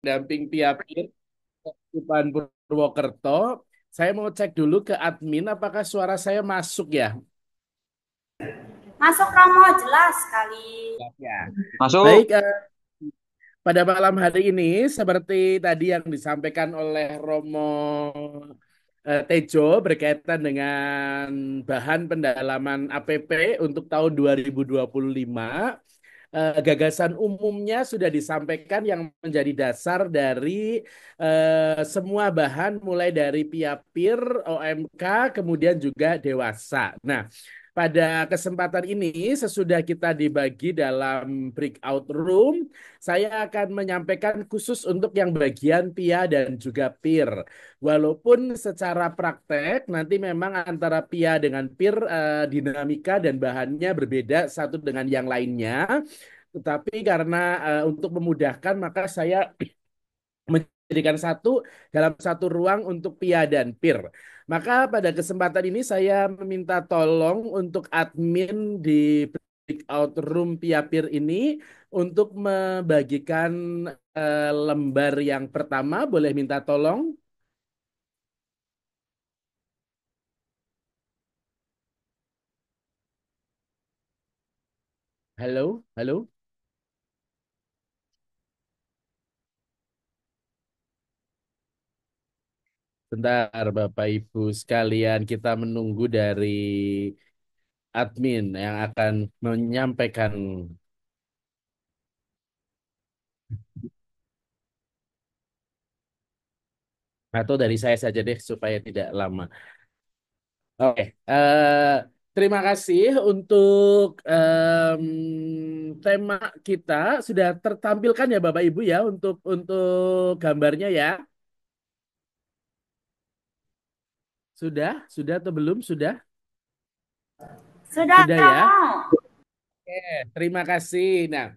pendamping Piapir Kehidupan Purwokerto. Saya mau cek dulu ke admin apakah suara saya masuk ya. Masuk Romo, jelas sekali. Ya. Baik, Masuk. pada malam hari ini seperti tadi yang disampaikan oleh Romo Tejo berkaitan dengan bahan pendalaman APP untuk tahun 2025. Gagasan umumnya sudah disampaikan yang menjadi dasar dari semua bahan mulai dari Piapir, OMK, kemudian juga dewasa. Nah, pada kesempatan ini sesudah kita dibagi dalam breakout room, saya akan menyampaikan khusus untuk yang bagian PIA dan juga PIR. Walaupun secara praktek nanti memang antara PIA dengan PIR dinamika dan bahannya berbeda satu dengan yang lainnya. Tetapi karena untuk memudahkan maka saya menjadikan satu dalam satu ruang untuk PIA dan PIR. Maka pada kesempatan ini saya meminta tolong untuk admin di breakout room PIA PIR ini untuk membagikan lembar yang pertama. Boleh minta tolong? Halo, halo. Bentar, Bapak Ibu sekalian, kita menunggu dari admin yang akan menyampaikan atau dari saya saja deh supaya tidak lama. Oke, terima kasih untuk tema kita sudah tertampilkan ya Bapak Ibu ya untuk gambarnya ya. Sudah atau belum? Sudah Sudah ya. Romo. Terima kasih. Nah,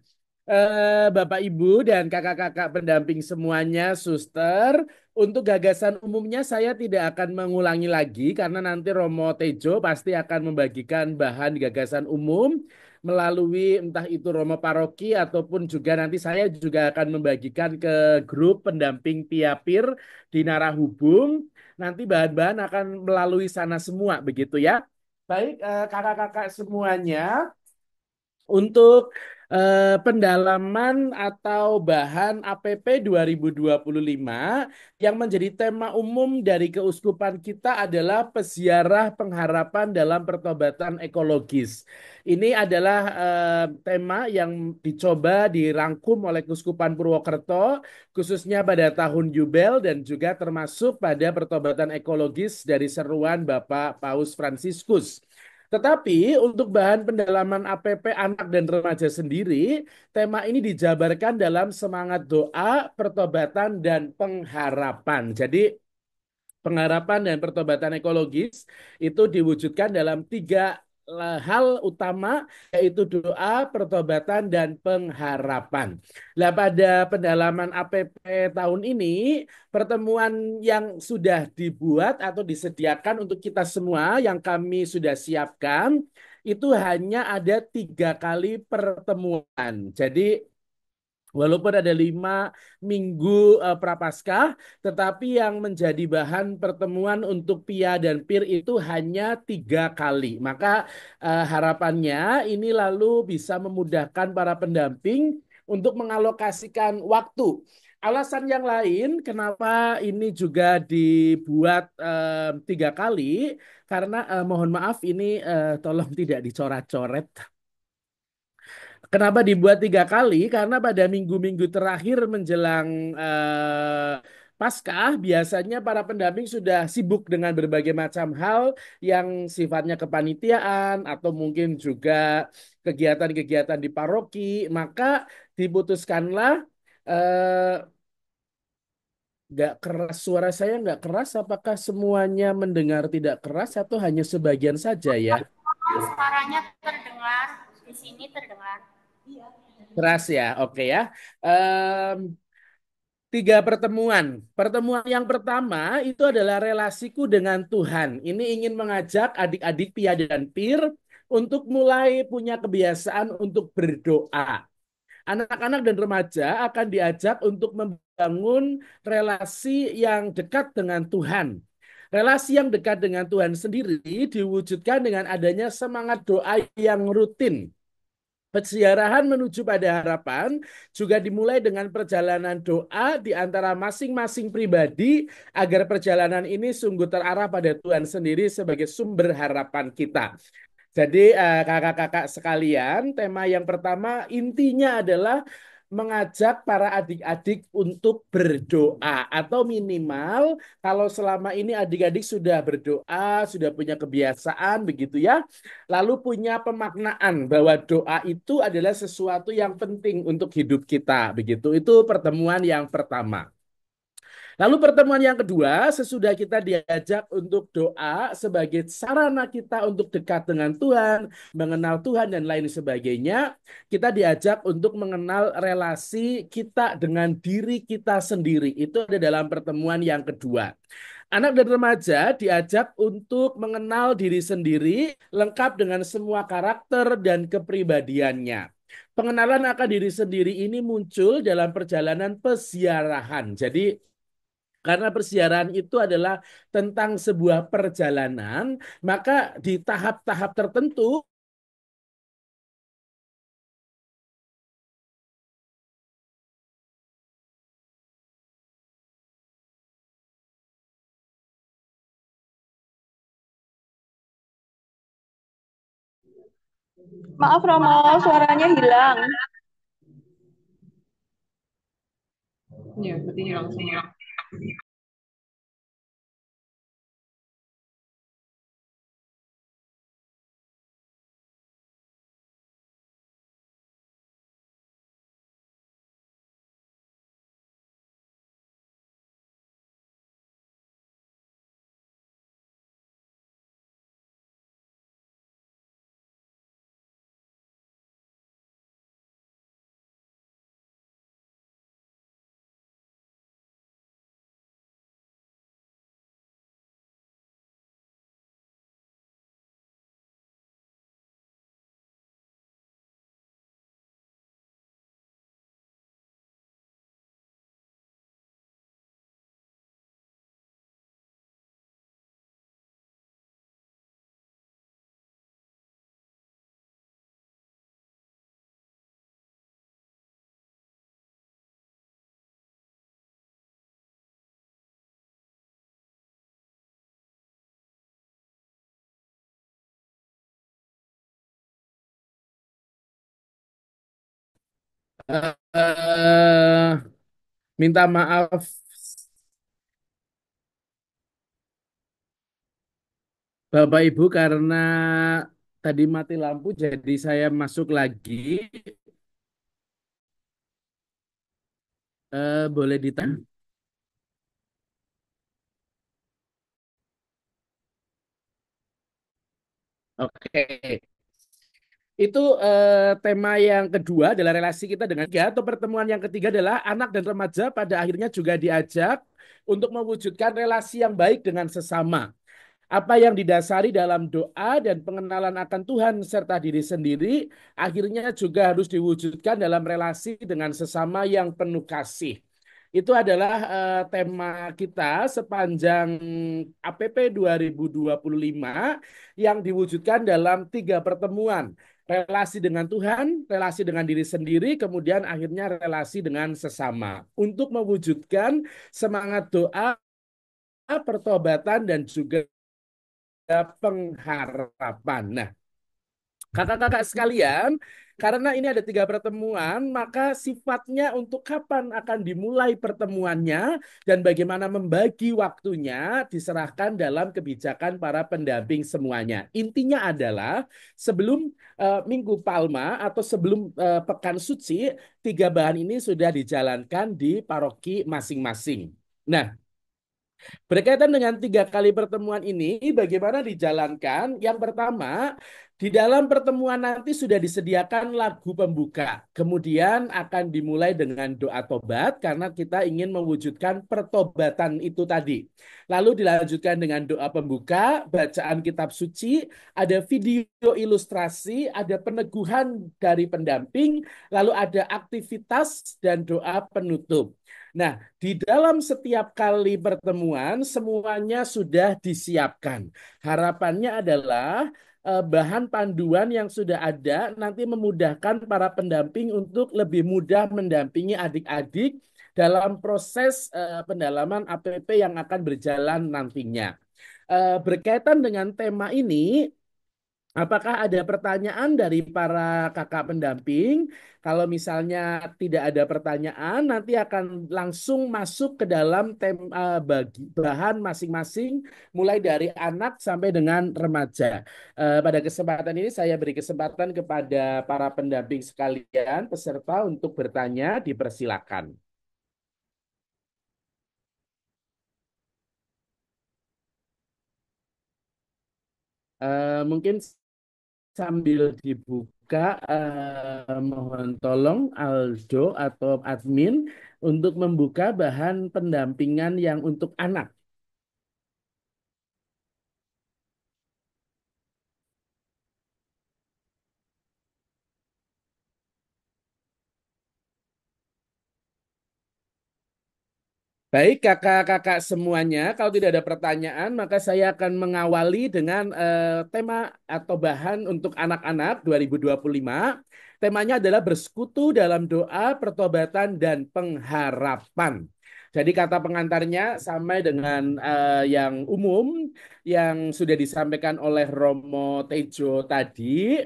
Bapak Ibu dan kakak-kakak pendamping semuanya, suster, untuk gagasan umumnya saya tidak akan mengulangi lagi karena nanti Romo Tejo pasti akan membagikan bahan gagasan umum melalui entah itu Romo Paroki ataupun juga nanti saya juga akan membagikan ke grup pendamping Piapir di Narahubung. Nanti bahan-bahan akan melalui sana semua begitu ya. Baik, kakak-kakak semuanya. Untuk pendalaman atau bahan APP 2025 yang menjadi tema umum dari keuskupan kita adalah peziarah pengharapan dalam pertobatan ekologis. Ini adalah tema yang dicoba dirangkum oleh Keuskupan Purwokerto khususnya pada tahun Yubel dan juga termasuk pada pertobatan ekologis dari seruan Bapak Paus Fransiskus. Tetapi untuk bahan pendalaman APP anak dan remaja sendiri, tema ini dijabarkan dalam semangat doa, pertobatan, dan pengharapan. Jadi pengharapan dan pertobatan ekologis itu diwujudkan dalam tiga hal utama yaitu doa, pertobatan, dan pengharapan. Nah, pada pendalaman APP tahun ini, pertemuan yang sudah dibuat atau disediakan untuk kita semua yang kami sudah siapkan itu hanya ada 3 kali pertemuan. Jadi walaupun ada 5 minggu Prapaskah, tetapi yang menjadi bahan pertemuan untuk PIA dan PIR itu hanya 3 kali. Maka harapannya ini lalu bisa memudahkan para pendamping untuk mengalokasikan waktu. Alasan yang lain kenapa ini juga dibuat 3 kali, karena mohon maaf ini tolong tidak dicoret-coret. Kenapa dibuat 3 kali? Karena pada minggu-minggu terakhir menjelang Paskah, biasanya para pendamping sudah sibuk dengan berbagai macam hal yang sifatnya kepanitiaan atau mungkin juga kegiatan-kegiatan di paroki. Maka diputuskanlah nggak keras suara saya nggak keras. Apakah semuanya mendengar tidak keras atau hanya sebagian saja ya? Suaranya terdengar, di sini terdengar. Keras ya, oke ya. Em, 3 pertemuan. Pertemuan yang pertama itu adalah relasiku dengan Tuhan. Ini ingin mengajak adik-adik Pia dan Pir untuk mulai punya kebiasaan untuk berdoa. Anak-anak dan remaja akan diajak untuk membangun relasi yang dekat dengan Tuhan. Relasi yang dekat dengan Tuhan sendiri diwujudkan dengan adanya semangat doa yang rutin. Peziarahan menuju pada harapan juga dimulai dengan perjalanan doa di antara masing-masing pribadi agar perjalanan ini sungguh terarah pada Tuhan sendiri sebagai sumber harapan kita. Jadi kakak-kakak sekalian, tema yang pertama intinya adalah mengajak para adik-adik untuk berdoa atau minimal kalau selama ini adik-adik sudah berdoa, sudah punya kebiasaan begitu ya, lalu punya pemaknaan bahwa doa itu adalah sesuatu yang penting untuk hidup kita begitu. Itu pertemuan yang pertama. Lalu pertemuan yang kedua, sesudah kita diajak untuk doa sebagai sarana kita untuk dekat dengan Tuhan, mengenal Tuhan dan lain sebagainya, kita diajak untuk mengenal relasi kita dengan diri kita sendiri. Itu ada dalam pertemuan yang kedua. Anak dan remaja diajak untuk mengenal diri sendiri, lengkap dengan semua karakter dan kepribadiannya. Pengenalan akan diri sendiri ini muncul dalam perjalanan peziarahan. Jadi karena persiaran itu adalah tentang sebuah perjalanan, maka di tahap-tahap tertentu. Maaf Romo, suaranya hilang. Ya, berarti hilang semua. eh, Minta maaf Bapak Ibu karena tadi mati lampu jadi saya masuk lagi. Boleh ditanya? Oke. Itu tema yang kedua adalah relasi kita dengan tiga, atau pertemuan yang ketiga adalah anak dan remaja pada akhirnya juga diajak untuk mewujudkan relasi yang baik dengan sesama. Apa yang didasari dalam doa dan pengenalan akan Tuhan serta diri sendiri, akhirnya juga harus diwujudkan dalam relasi dengan sesama yang penuh kasih. Itu adalah tema kita sepanjang APP 2025 yang diwujudkan dalam tiga pertemuan. Relasi dengan Tuhan, relasi dengan diri sendiri, kemudian akhirnya relasi dengan sesama. Untuk mewujudkan semangat doa, pertobatan, dan juga pengharapan. Nah, kakak-kakak sekalian, karena ini ada tiga pertemuan, maka sifatnya untuk kapan akan dimulai pertemuannya dan bagaimana membagi waktunya diserahkan dalam kebijakan para pendamping semuanya. Intinya adalah sebelum Minggu Palma atau sebelum Pekan Suci, tiga bahan ini sudah dijalankan di paroki masing-masing. Nah, berkaitan dengan tiga kali pertemuan ini, bagaimana dijalankan? Yang pertama, di dalam pertemuan nanti sudah disediakan lagu pembuka. Kemudian akan dimulai dengan doa tobat karena kita ingin mewujudkan pertobatan itu tadi. Lalu dilanjutkan dengan doa pembuka, bacaan kitab suci, ada video ilustrasi, ada peneguhan dari pendamping, lalu ada aktivitas dan doa penutup. Nah, di dalam setiap kali pertemuan semuanya sudah disiapkan. Harapannya adalah bahan panduan yang sudah ada nanti memudahkan para pendamping untuk lebih mudah mendampingi adik-adik dalam proses pendalaman APP yang akan berjalan nantinya. Berkaitan dengan tema ini, apakah ada pertanyaan dari para kakak pendamping? Kalau misalnya tidak ada pertanyaan, nanti akan langsung masuk ke dalam bagi bahan masing-masing, mulai dari anak sampai dengan remaja. Pada kesempatan ini saya beri kesempatan kepada para pendamping sekalian, peserta untuk bertanya, dipersilakan. Mungkin sambil dibuka, mohon tolong Aldo atau admin untuk membuka bahan pendampingan yang untuk anak. Baik, kakak-kakak semuanya, kalau tidak ada pertanyaan, maka saya akan mengawali dengan tema atau bahan untuk anak-anak 2025. Temanya adalah bersekutu dalam doa, pertobatan, dan pengharapan. Jadi kata pengantarnya sama dengan yang umum yang sudah disampaikan oleh Romo Tejo tadi.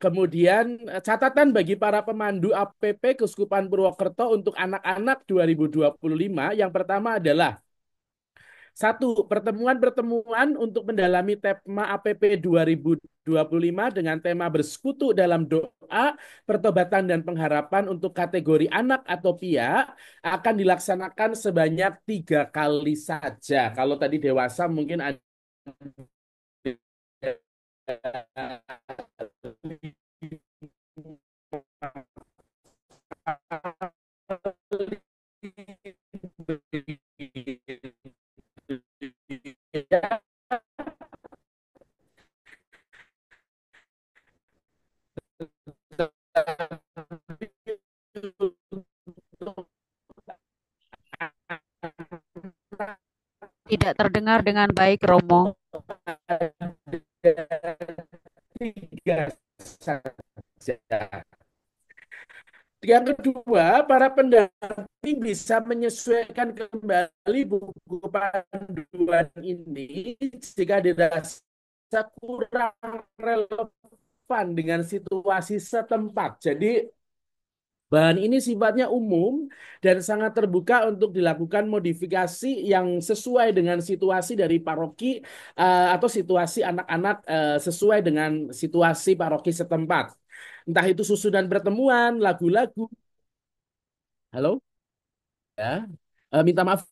Kemudian catatan bagi para pemandu APP Keuskupan Purwokerto untuk anak-anak 2025 yang pertama adalah satu, pertemuan-pertemuan untuk mendalami tema APP 2025 dengan tema bersekutu dalam doa, pertobatan, dan pengharapan untuk kategori anak atau pia akan dilaksanakan sebanyak 3 kali saja. Kalau tadi dewasa mungkin ada Tidak terdengar dengan baik, Romo. tiga saja. Yang kedua, para pendamping bisa menyesuaikan kembali buku panduan ini jika dirasa kurang relevan dengan situasi setempat. Jadi, bahan ini sifatnya umum dan sangat terbuka untuk dilakukan modifikasi yang sesuai dengan situasi dari paroki atau situasi anak-anak sesuai dengan situasi paroki setempat. Entah itu susunan pertemuan, lagu-lagu. Halo? Ya. Minta maaf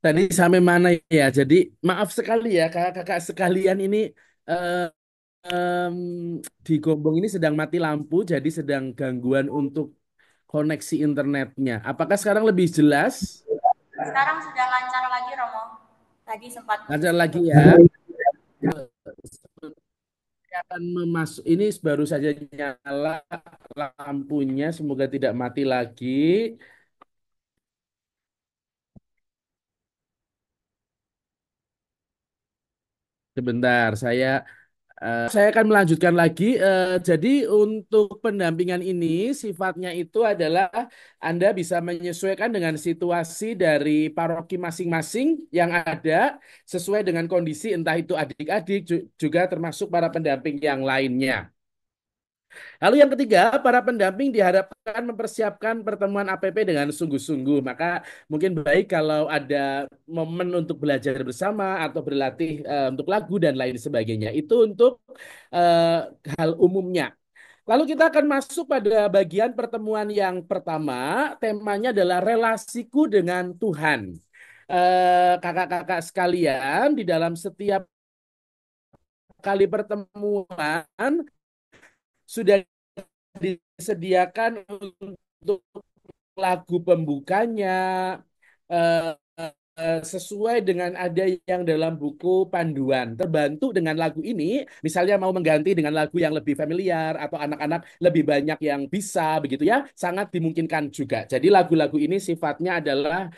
tadi sampai mana ya. Jadi maaf sekali ya kakak-kakak sekalian ini eh, em, di Gombong ini sedang mati lampu, jadi sedang gangguan untuk koneksi internetnya. Apakah sekarang lebih jelas? Sekarang sudah lancar lagi, Romo. Tadi sempat Lancar putus. lagi ya. Saya akan memasuk ini baru saja nyala lampunya, semoga tidak mati lagi. Sebentar, saya akan melanjutkan lagi. Jadi untuk pendampingan ini sifatnya itu adalah Anda bisa menyesuaikan dengan situasi dari paroki masing-masing yang ada sesuai dengan kondisi entah itu adik-adik juga termasuk para pendamping yang lainnya. Lalu yang ketiga, para pendamping diharapkan mempersiapkan pertemuan APP dengan sungguh-sungguh. Maka mungkin baik kalau ada momen untuk belajar bersama atau berlatih untuk lagu dan lain sebagainya. Itu untuk eh, hal umumnya. Lalu kita akan masuk pada bagian pertemuan yang pertama. Temanya adalah relasiku dengan Tuhan. Kakak-kakak sekalian, di dalam setiap kali pertemuan sudah disediakan untuk lagu pembukanya, eh, sesuai dengan ada yang dalam buku panduan. Terbantu dengan lagu ini, misalnya mau mengganti dengan lagu yang lebih familiar atau anak-anak lebih banyak yang bisa begitu ya, sangat dimungkinkan juga. Jadi lagu-lagu ini sifatnya adalah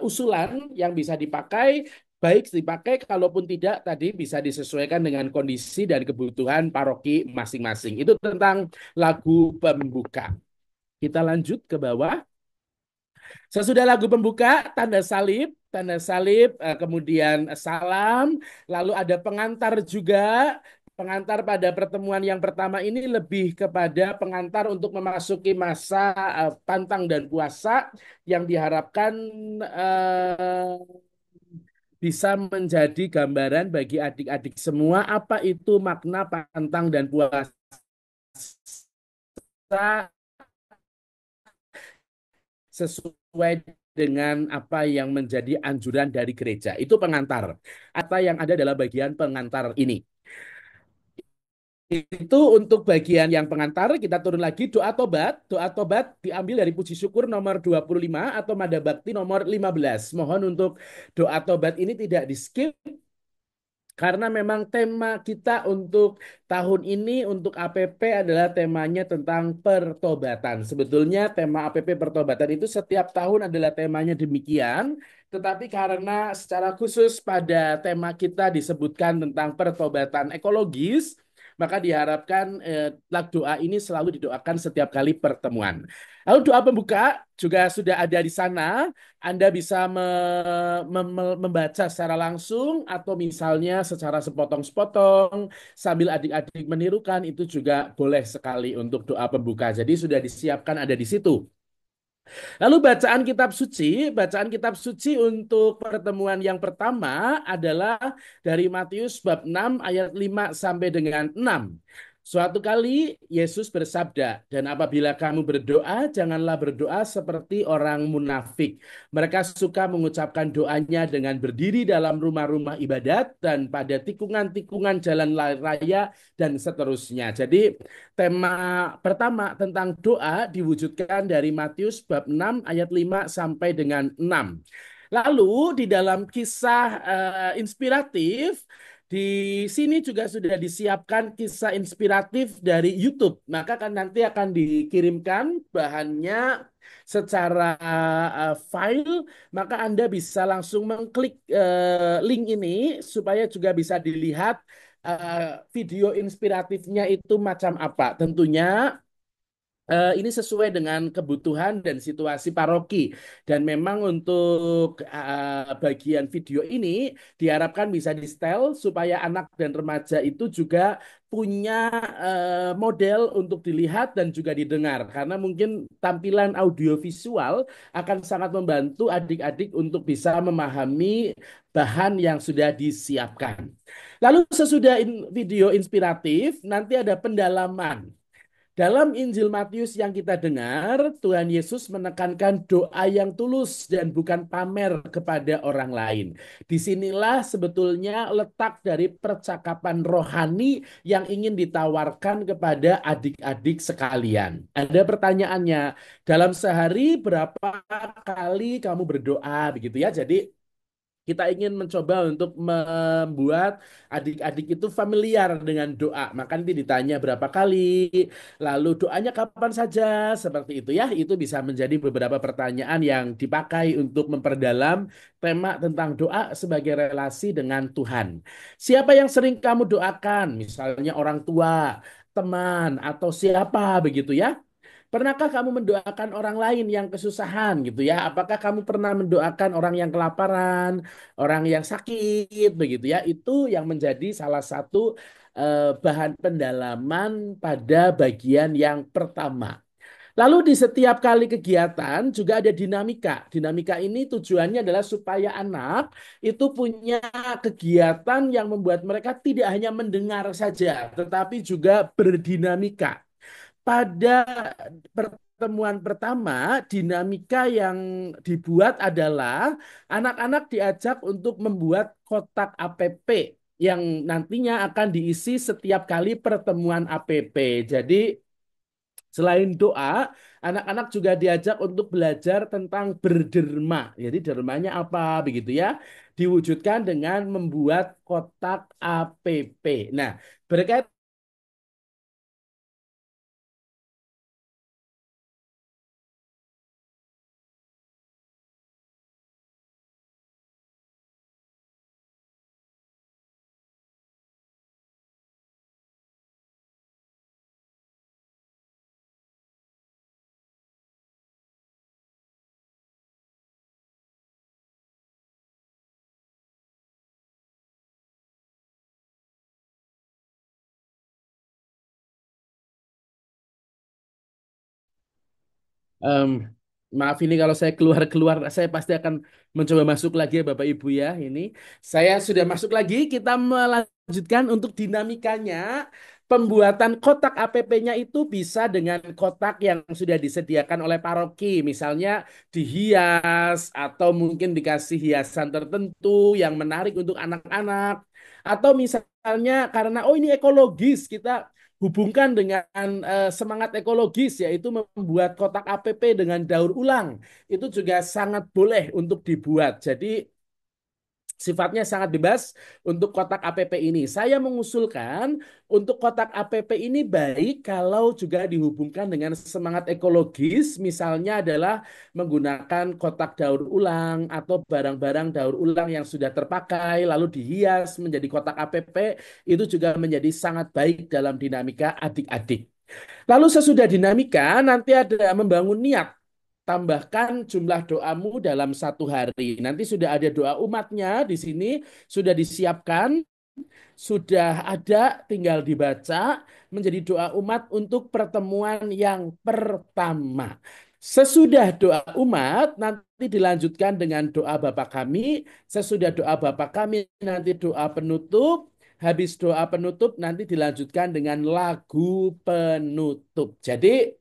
usulan yang bisa dipakai, baik dipakai, kalaupun tidak tadi bisa disesuaikan dengan kondisi dan kebutuhan paroki masing-masing. Itu tentang lagu pembuka. Kita lanjut ke bawah. Sesudah lagu pembuka, tanda salib, kemudian salam, lalu ada pengantar juga. Pengantar pada pertemuan yang pertama ini lebih kepada pengantar untuk memasuki masa pantang dan puasa yang diharapkan eh, bisa menjadi gambaran bagi adik-adik semua apa itu makna pantang dan puasa sesuai dengan apa yang menjadi anjuran dari gereja. Itu pengantar. Apa yang ada dalam bagian pengantar ini. Itu untuk bagian yang pengantar, kita turun lagi doa tobat. Doa tobat diambil dari puji syukur nomor 25 atau Mada Bakti nomor 15. Mohon untuk doa tobat ini tidak di-skip karena memang tema kita untuk tahun ini untuk APP adalah temanya tentang pertobatan. Sebetulnya tema APP pertobatan itu setiap tahun adalah temanya demikian, tetapi karena secara khusus pada tema kita disebutkan tentang pertobatan ekologis, maka diharapkan doa ini selalu didoakan setiap kali pertemuan. Lalu doa pembuka juga sudah ada di sana. Anda bisa membaca secara langsung atau misalnya secara sepotong-sepotong sambil adik-adik menirukan itu juga boleh sekali untuk doa pembuka. Jadi sudah disiapkan ada di situ. Lalu bacaan kitab suci untuk pertemuan yang pertama adalah dari Matius bab 6 ayat 5 sampai dengan 6. Suatu kali Yesus bersabda, dan apabila kamu berdoa, janganlah berdoa seperti orang munafik. Mereka suka mengucapkan doanya dengan berdiri dalam rumah-rumah ibadat dan pada tikungan-tikungan jalan raya dan seterusnya. Jadi tema pertama tentang doa diwujudkan dari Matius bab 6 ayat 5 sampai dengan 6. Lalu di dalam kisah inspiratif di sini juga sudah disiapkan kisah inspiratif dari YouTube. Maka kan nanti akan dikirimkan bahannya secara file, maka Anda bisa langsung mengklik link ini supaya juga bisa dilihat video inspiratifnya itu macam apa. Tentunya ini sesuai dengan kebutuhan dan situasi paroki. Dan memang untuk bagian video ini diharapkan bisa di-setel supaya anak dan remaja itu juga punya model untuk dilihat dan juga didengar. Karena mungkin tampilan audiovisual akan sangat membantu adik-adik untuk bisa memahami bahan yang sudah disiapkan. Lalu sesudah video inspiratif, nanti ada pendalaman. Dalam Injil Matius yang kita dengar, Tuhan Yesus menekankan doa yang tulus dan bukan pamer kepada orang lain. Disinilah sebetulnya letak dari percakapan rohani yang ingin ditawarkan kepada adik-adik sekalian. Ada pertanyaannya, dalam sehari berapa kali kamu berdoa begitu ya? Jadi kita ingin mencoba untuk membuat adik-adik itu familiar dengan doa. Maka nanti ditanya berapa kali, lalu doanya kapan saja, seperti itu ya. Itu bisa menjadi beberapa pertanyaan yang dipakai untuk memperdalam tema tentang doa sebagai relasi dengan Tuhan. Siapa yang sering kamu doakan? Misalnya orang tua, teman, atau siapa begitu ya. Pernahkah kamu mendoakan orang lain yang kesusahan gitu ya? Apakah kamu pernah mendoakan orang yang kelaparan, orang yang sakit begitu ya? Itu yang menjadi salah satu bahan pendalaman pada bagian yang pertama. Lalu di setiap kali kegiatan juga ada dinamika. Dinamika ini tujuannya adalah supaya anak itu punya kegiatan yang membuat mereka tidak hanya mendengar saja, tetapi juga berdinamika. Pada pertemuan pertama, dinamika yang dibuat adalah anak-anak diajak untuk membuat kotak APP yang nantinya akan diisi setiap kali pertemuan APP. Jadi Selain doa, anak-anak juga diajak untuk belajar tentang berderma. Jadi dermanya apa begitu ya? Diwujudkan dengan membuat kotak APP. Nah, berkaitan Em, maaf ini kalau saya keluar-keluar, saya pasti akan mencoba masuk lagi ya Bapak Ibu ya. Ini saya sudah masuk lagi. Kita melanjutkan untuk dinamikanya. Pembuatan kotak APP-nya itu bisa dengan kotak yang sudah disediakan oleh paroki, misalnya dihias atau mungkin dikasih hiasan tertentu yang menarik untuk anak-anak. Atau misalnya karena oh ini ekologis, kita hubungkan dengan semangat ekologis yaitu membuat kotak APP dengan daur ulang. Itu juga sangat boleh untuk dibuat. Jadi sifatnya sangat bebas untuk kotak APP ini. Saya mengusulkan untuk kotak APP ini baik kalau juga dihubungkan dengan semangat ekologis, misalnya adalah menggunakan kotak daur ulang atau barang-barang daur ulang yang sudah terpakai lalu dihias menjadi kotak APP, itu juga menjadi sangat baik dalam dinamika adik-adik. Lalu sesudah dinamika nanti ada membangun niat. Tambahkan jumlah doamu dalam satu hari. Nanti sudah ada doa umatnya di sini, sudah disiapkan, sudah ada, tinggal dibaca menjadi doa umat untuk pertemuan yang pertama. Sesudah doa umat, nanti dilanjutkan dengan doa Bapa kami. Sesudah doa Bapa kami, nanti doa penutup. Habis doa penutup, nanti dilanjutkan dengan lagu penutup. Jadi,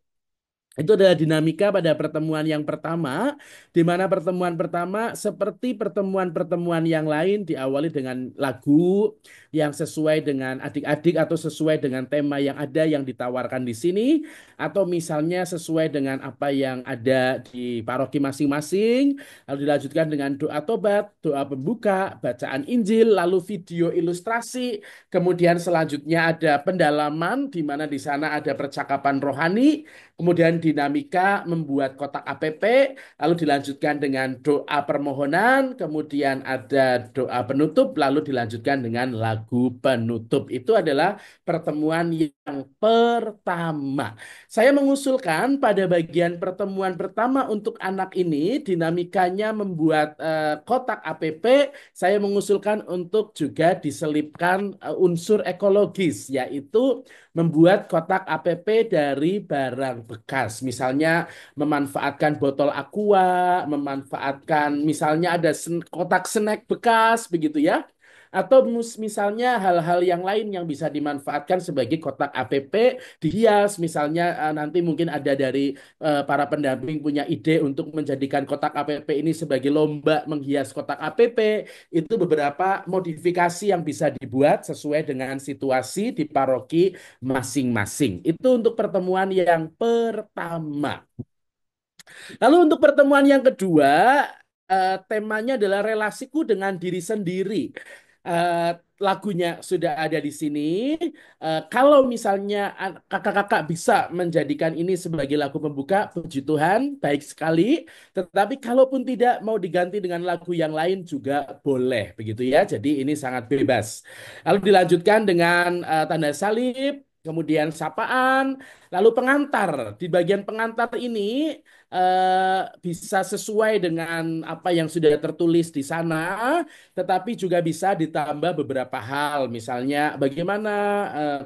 itu adalah dinamika pada pertemuan yang pertama, di mana pertemuan pertama seperti pertemuan-pertemuan yang lain diawali dengan lagu yang sesuai dengan adik-adik atau sesuai dengan tema yang ada yang ditawarkan di sini, atau misalnya sesuai dengan apa yang ada di paroki masing-masing, lalu dilanjutkan dengan doa tobat, doa pembuka, bacaan Injil, lalu video ilustrasi, kemudian selanjutnya ada pendalaman di mana di sana ada percakapan rohani. Kemudian dinamika membuat kotak APP, lalu dilanjutkan dengan doa permohonan, kemudian ada doa penutup, lalu dilanjutkan dengan lagu penutup. Itu adalah pertemuan yang pertama. Saya mengusulkan pada bagian pertemuan pertama untuk anak ini, dinamikanya membuat kotak APP, saya mengusulkan untuk juga diselipkan unsur ekologis, yaitu membuat kotak APP dari barang bekas. Misalnya memanfaatkan botol aqua, memanfaatkan misalnya ada kotak snack bekas begitu ya. Atau misalnya hal-hal yang lain yang bisa dimanfaatkan sebagai kotak APP dihias. Misalnya nanti mungkin ada dari para pendamping punya ide untuk menjadikan kotak APP ini sebagai lomba menghias kotak APP. Itu beberapa modifikasi yang bisa dibuat sesuai dengan situasi di paroki masing-masing. Itu untuk pertemuan yang pertama. Lalu untuk pertemuan yang kedua, temanya adalah relasiku dengan diri sendiri. Eh, Lagunya sudah ada di sini. Kalau misalnya kakak-kakak bisa menjadikan ini sebagai lagu pembuka, puji Tuhan, baik sekali. Tetapi kalaupun tidak mau diganti dengan lagu yang lain juga boleh, begitu ya. Jadi ini sangat bebas. Lalu dilanjutkan dengan tanda salib, kemudian sapaan, lalu pengantar. Di bagian pengantar ini bisa sesuai dengan apa yang sudah tertulis di sana, tetapi juga bisa ditambah beberapa hal. Misalnya bagaimana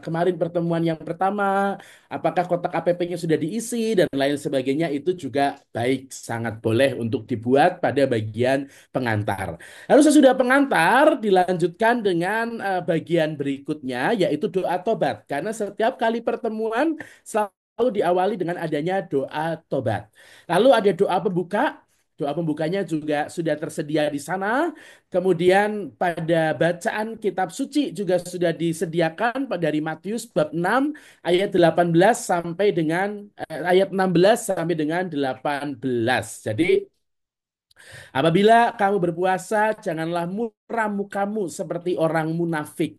kemarin pertemuan yang pertama, apakah kotak APP-nya sudah diisi dan lain sebagainya, itu juga baik, sangat boleh untuk dibuat pada bagian pengantar. Lalu sesudah pengantar dilanjutkan dengan bagian berikutnya yaitu doa tobat. Karena setiap kali pertemuan selalu diawali dengan adanya doa tobat. Lalu ada doa pembuka, Doa pembukanya juga sudah tersedia di sana. Kemudian pada bacaan kitab suci juga sudah disediakan dari Matius bab 6 ayat 18 sampai dengan ayat 16 sampai dengan 18. Jadi apabila kamu berpuasa, janganlah muram mukamu seperti orang munafik.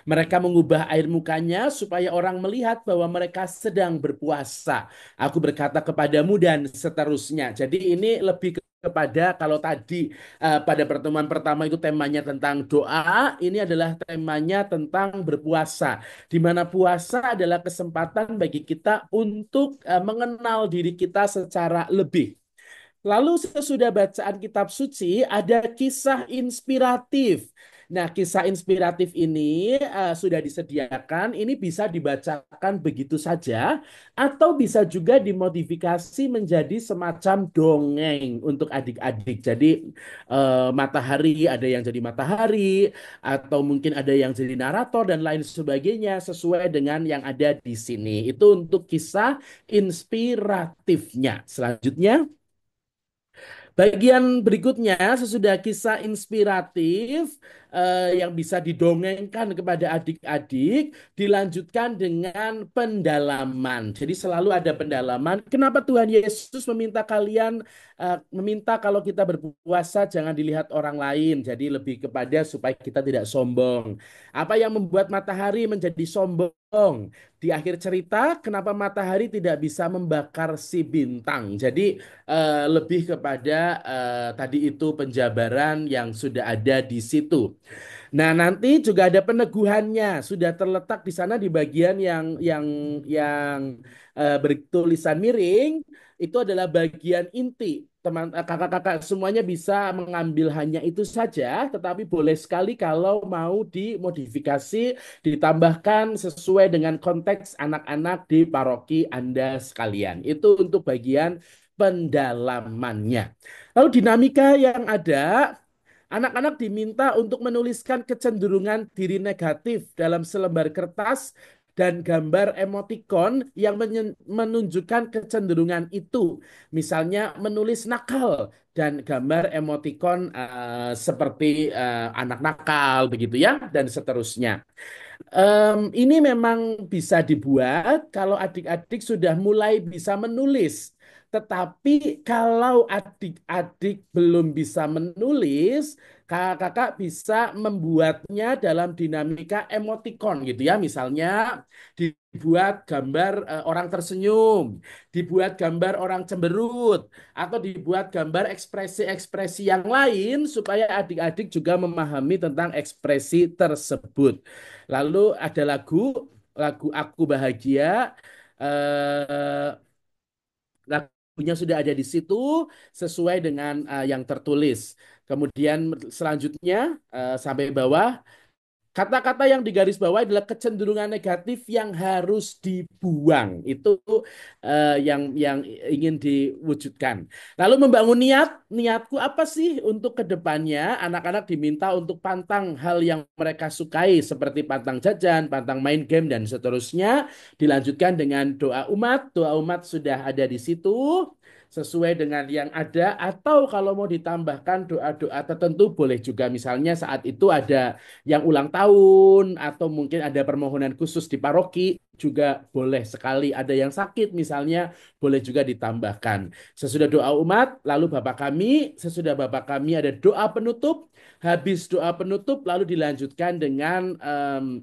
Mereka mengubah air mukanya supaya orang melihat bahwa mereka sedang berpuasa. Aku berkata kepadamu dan seterusnya. Jadi ini lebih kepada kalau tadi pada pertemuan pertama itu temanya tentang doa, ini adalah temanya tentang berpuasa. Di mana puasa adalah kesempatan bagi kita untuk mengenal diri kita secara lebih. Lalu sesudah bacaan kitab suci ada kisah inspiratif. Nah, kisah inspiratif ini sudah disediakan. Ini bisa dibacakan begitu saja atau bisa juga dimodifikasi menjadi semacam dongeng untuk adik-adik. Jadi matahari ada yang jadi matahari atau mungkin ada yang jadi narator dan lain sebagainya sesuai dengan yang ada di sini. Itu untuk kisah inspiratifnya. Selanjutnya bagian berikutnya, sesudah kisah inspiratif yang bisa didongengkan kepada adik-adik, dilanjutkan dengan pendalaman. Jadi selalu ada pendalaman. Kenapa Tuhan Yesus meminta kalau kita berpuasa jangan dilihat orang lain. Jadi lebih kepada supaya kita tidak sombong. Apa yang membuat matahari menjadi sombong? Di akhir cerita, kenapa matahari tidak bisa membakar si bintang? Jadi lebih kepada tadi itu penjabaran yang sudah ada di situ. Nah, nanti juga ada peneguhannya, sudah terletak di sana di bagian yang bertulisan miring, itu adalah bagian inti. Kakak-kakak semuanya bisa mengambil hanya itu saja, tetapi boleh sekali kalau mau dimodifikasi, ditambahkan sesuai dengan konteks anak-anak di paroki Anda sekalian. Itu untuk bagian pendalamannya. Lalu dinamika yang ada, anak-anak diminta untuk menuliskan kecenderungan diri negatif dalam selembar kertas dan gambar emotikon yang menunjukkan kecenderungan itu. Misalnya menulis nakal dan gambar emotikon seperti anak nakal begitu ya dan seterusnya. Ini memang bisa dibuat kalau adik-adik sudah mulai bisa menulis. Tetapi kalau adik-adik belum bisa menulis, kakak-kakak bisa membuatnya dalam dinamika emotikon gitu ya. Misalnya dibuat gambar orang tersenyum, dibuat gambar orang cemberut, atau dibuat gambar ekspresi-ekspresi yang lain supaya adik-adik juga memahami tentang ekspresi tersebut. Lalu ada lagu Aku Bahagia. Lagunya sudah ada di situ sesuai dengan yang tertulis. Kemudian selanjutnya sampai bawah kata-kata yang digarisbawahi adalah kecenderungan negatif yang harus dibuang. Itu yang ingin diwujudkan. Lalu membangun niatku apa sih untuk kedepannya? Anak-anak diminta untuk pantang hal yang mereka sukai seperti pantang jajan, pantang main game dan seterusnya. Dilanjutkan dengan doa umat. Doa umat sudah ada di situ sesuai dengan yang ada atau kalau mau ditambahkan doa-doa tertentu boleh juga misalnya saat itu ada yang ulang tahun atau mungkin ada permohonan khusus di paroki juga boleh sekali. Ada yang sakit misalnya boleh juga ditambahkan. Sesudah doa umat, lalu sesudah Bapak kami ada doa penutup. Habis doa penutup lalu dilanjutkan dengan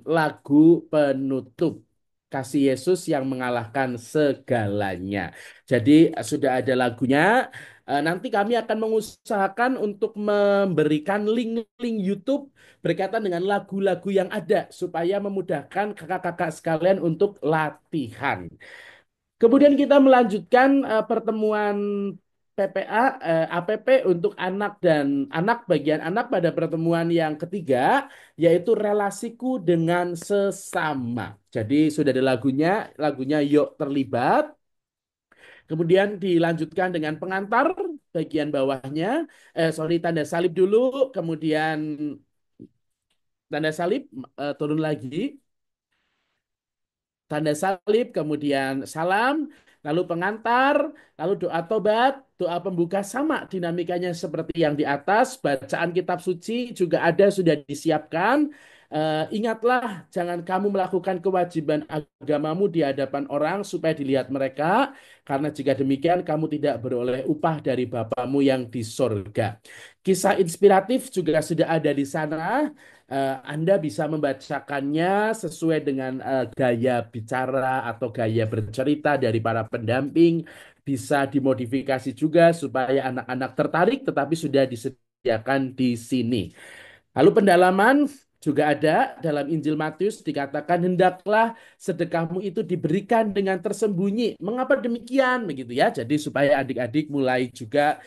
lagu penutup. Kasih Yesus yang mengalahkan segalanya. Jadi sudah ada lagunya. Nanti kami akan mengusahakan untuk memberikan link-link YouTube berkaitan dengan lagu-lagu yang ada supaya memudahkan kakak-kakak sekalian untuk latihan. Kemudian kita melanjutkan pertemuan PPA, APP untuk anak dan anak bagian anak pada pertemuan yang ketiga, yaitu relasiku dengan sesama. Jadi sudah ada lagunya Yuk Terlibat. Kemudian dilanjutkan dengan pengantar bagian bawahnya, tanda salib dulu, kemudian tanda salib turun lagi, tanda salib, kemudian salam, lalu pengantar, lalu doa tobat, doa pembuka sama dinamikanya seperti yang di atas. Bacaan kitab suci juga ada sudah disiapkan. Ingatlah, jangan kamu melakukan kewajiban agamamu di hadapan orang supaya dilihat mereka, karena jika demikian kamu tidak beroleh upah dari Bapamu yang di sorga. Kisah inspiratif juga sudah ada di sana. Anda bisa membacakannya sesuai dengan gaya bicara atau gaya bercerita dari para pendamping. Bisa dimodifikasi juga supaya anak-anak tertarik, tetapi sudah disediakan di sini. Lalu pendalaman juga ada dalam Injil Matius dikatakan hendaklah sedekahmu itu diberikan dengan tersembunyi. Mengapa demikian begitu ya? Jadi supaya adik-adik mulai juga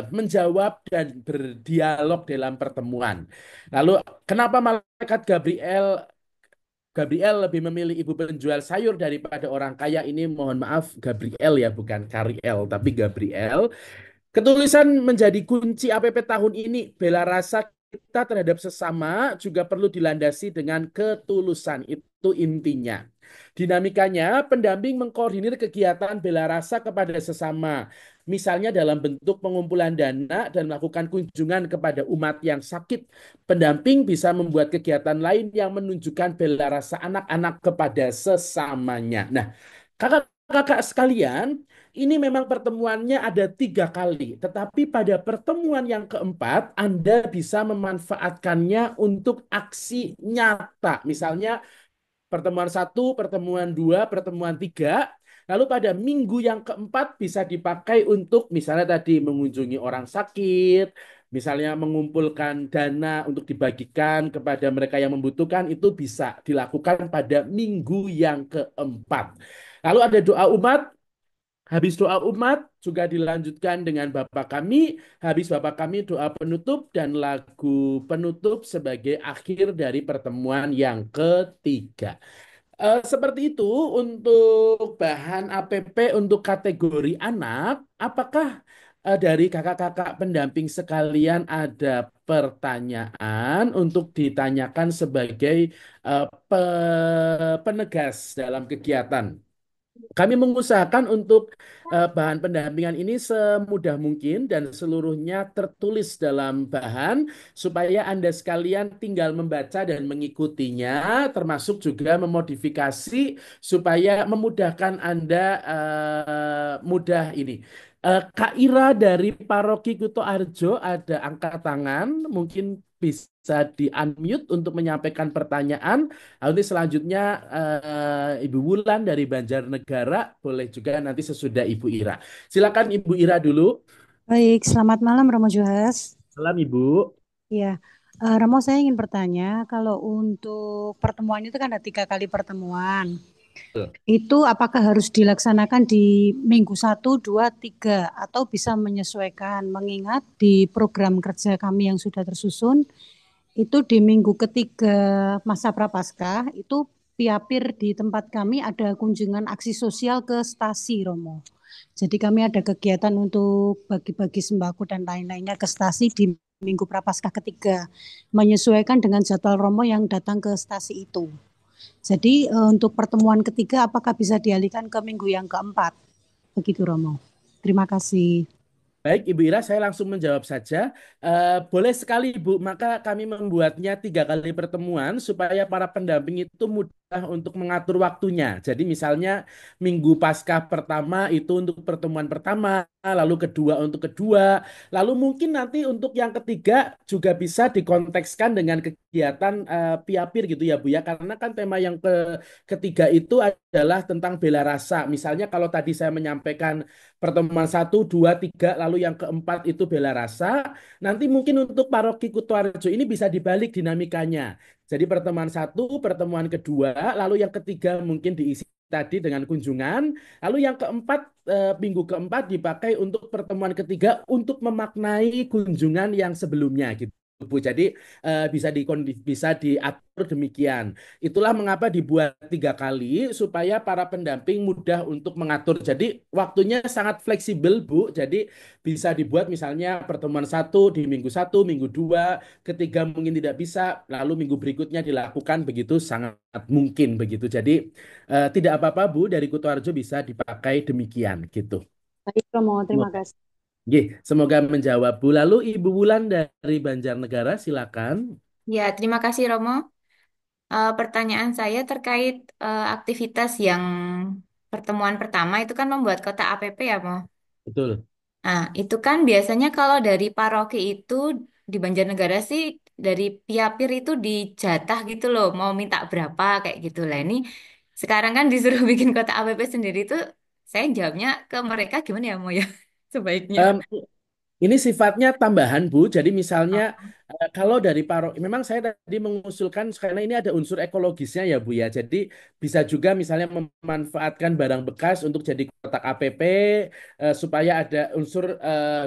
menjawab dan berdialog dalam pertemuan. Lalu kenapa malaikat Gabriel lebih memilih ibu penjual sayur daripada orang kaya ini? Mohon maaf, Gabriel ya, bukan Kariel, tapi Gabriel. Ketulisan menjadi kunci APP tahun ini. Bela rasa kita terhadap sesama juga perlu dilandasi dengan ketulusan. Itu intinya. Dinamikanya, pendamping mengkoordinir kegiatan bela rasa kepada sesama. Misalnya dalam bentuk pengumpulan dana dan melakukan kunjungan kepada umat yang sakit. Pendamping bisa membuat kegiatan lain yang menunjukkan bela rasa anak-anak kepada sesamanya. Nah, kakak-kakak sekalian, ini memang pertemuannya ada 3 kali, tetapi pada pertemuan yang keempat, Anda bisa memanfaatkannya untuk aksi nyata. Misalnya pertemuan satu, pertemuan dua, pertemuan tiga. Lalu pada minggu yang keempat bisa dipakai untuk misalnya tadi mengunjungi orang sakit, misalnya mengumpulkan dana untuk dibagikan kepada mereka yang membutuhkan, itu bisa dilakukan pada minggu yang keempat. Lalu ada doa umat. Habis doa umat juga dilanjutkan dengan Bapa Kami. Habis Bapa Kami doa penutup dan lagu penutup sebagai akhir dari pertemuan yang ketiga. Seperti itu untuk bahan APP untuk kategori anak. Apakah dari kakak-kakak pendamping sekalian ada pertanyaan untuk ditanyakan sebagai penegas dalam kegiatan? Kami mengusahakan untuk bahan pendampingan ini semudah mungkin dan seluruhnya tertulis dalam bahan supaya Anda sekalian tinggal membaca dan mengikutinya, termasuk juga memodifikasi supaya memudahkan Anda mudah ini. Kak Ira dari Paroki Kuto Arjo ada angkat tangan, mungkin bisa di-unmute untuk menyampaikan pertanyaan. Nanti selanjutnya Ibu Wulan dari Banjarnegara boleh juga nanti sesudah Ibu Ira. Silakan Ibu Ira dulu. Baik, selamat malam Romo Juhas. Salam Ibu. Ya, Romo saya ingin bertanya, kalau untuk pertemuan itu kan ada 3 kali pertemuan. Itu apakah harus dilaksanakan di minggu 1, 2, 3 atau bisa menyesuaikan mengingat di program kerja kami yang sudah tersusun itu di minggu ketiga masa Prapaskah itu Piapir di tempat kami ada kunjungan aksi sosial ke stasi Romo. Jadi kami ada kegiatan untuk bagi-bagi sembako dan lain-lainnya ke stasi di minggu Prapaskah ketiga, menyesuaikan dengan jadwal Romo yang datang ke stasi itu. Jadi untuk pertemuan ketiga apakah bisa dialihkan ke minggu yang keempat? Begitu Romo. Terima kasih. Baik, Ibu Ira, saya langsung menjawab saja. Boleh sekali, Ibu. Maka kami membuatnya 3 kali pertemuan supaya para pendamping itu mudah untuk mengatur waktunya. Jadi misalnya minggu Paskah pertama itu untuk pertemuan pertama, lalu kedua untuk kedua, lalu mungkin nanti untuk yang ketiga juga bisa dikontekskan dengan kegiatan Piapir gitu ya, Bu ya. Karena kan tema yang ketiga itu adalah tentang bela rasa. Misalnya kalau tadi saya menyampaikan pertemuan satu, dua, tiga, lalu yang keempat itu bela rasa. Nanti mungkin untuk Paroki Kutoarjo ini bisa dibalik dinamikanya. Jadi pertemuan satu, pertemuan kedua, lalu yang ketiga mungkin diisi tadi dengan kunjungan, lalu yang keempat, minggu keempat dipakai untuk pertemuan ketiga untuk memaknai kunjungan yang sebelumnya gitu. Bu. Jadi bisa diatur demikian. Itulah mengapa dibuat 3 kali supaya para pendamping mudah untuk mengatur. Jadi waktunya sangat fleksibel, Bu. Jadi bisa dibuat misalnya pertemuan satu di minggu satu, minggu dua, ketiga mungkin tidak bisa, lalu minggu berikutnya dilakukan begitu sangat mungkin begitu. Jadi tidak apa-apa, Bu. Dari Kutoarjo bisa dipakai demikian gitu. Baik, Romo, terima kasih. Nggih, semoga menjawab Bu. Lalu Ibu Wulan dari Banjarnegara, silakan. Ya, terima kasih Romo. Pertanyaan saya terkait aktivitas yang pertemuan pertama itu kan membuat kotak APP ya, Mo? Betul. Nah, itu kan biasanya kalau dari paroki itu di Banjarnegara sih dari Piapir itu dijatah gitu loh, mau minta berapa kayak gitu lah. Ini sekarang kan disuruh bikin kotak APP sendiri tuh, saya jawabnya ke mereka gimana ya, Mo ya? Sebaiknya. Em, Ini sifatnya tambahan, Bu. Jadi misalnya kalau dari memang saya tadi mengusulkan karena ini ada unsur ekologisnya ya, Bu ya. Jadi bisa juga misalnya memanfaatkan barang bekas untuk jadi kotak APP supaya ada unsur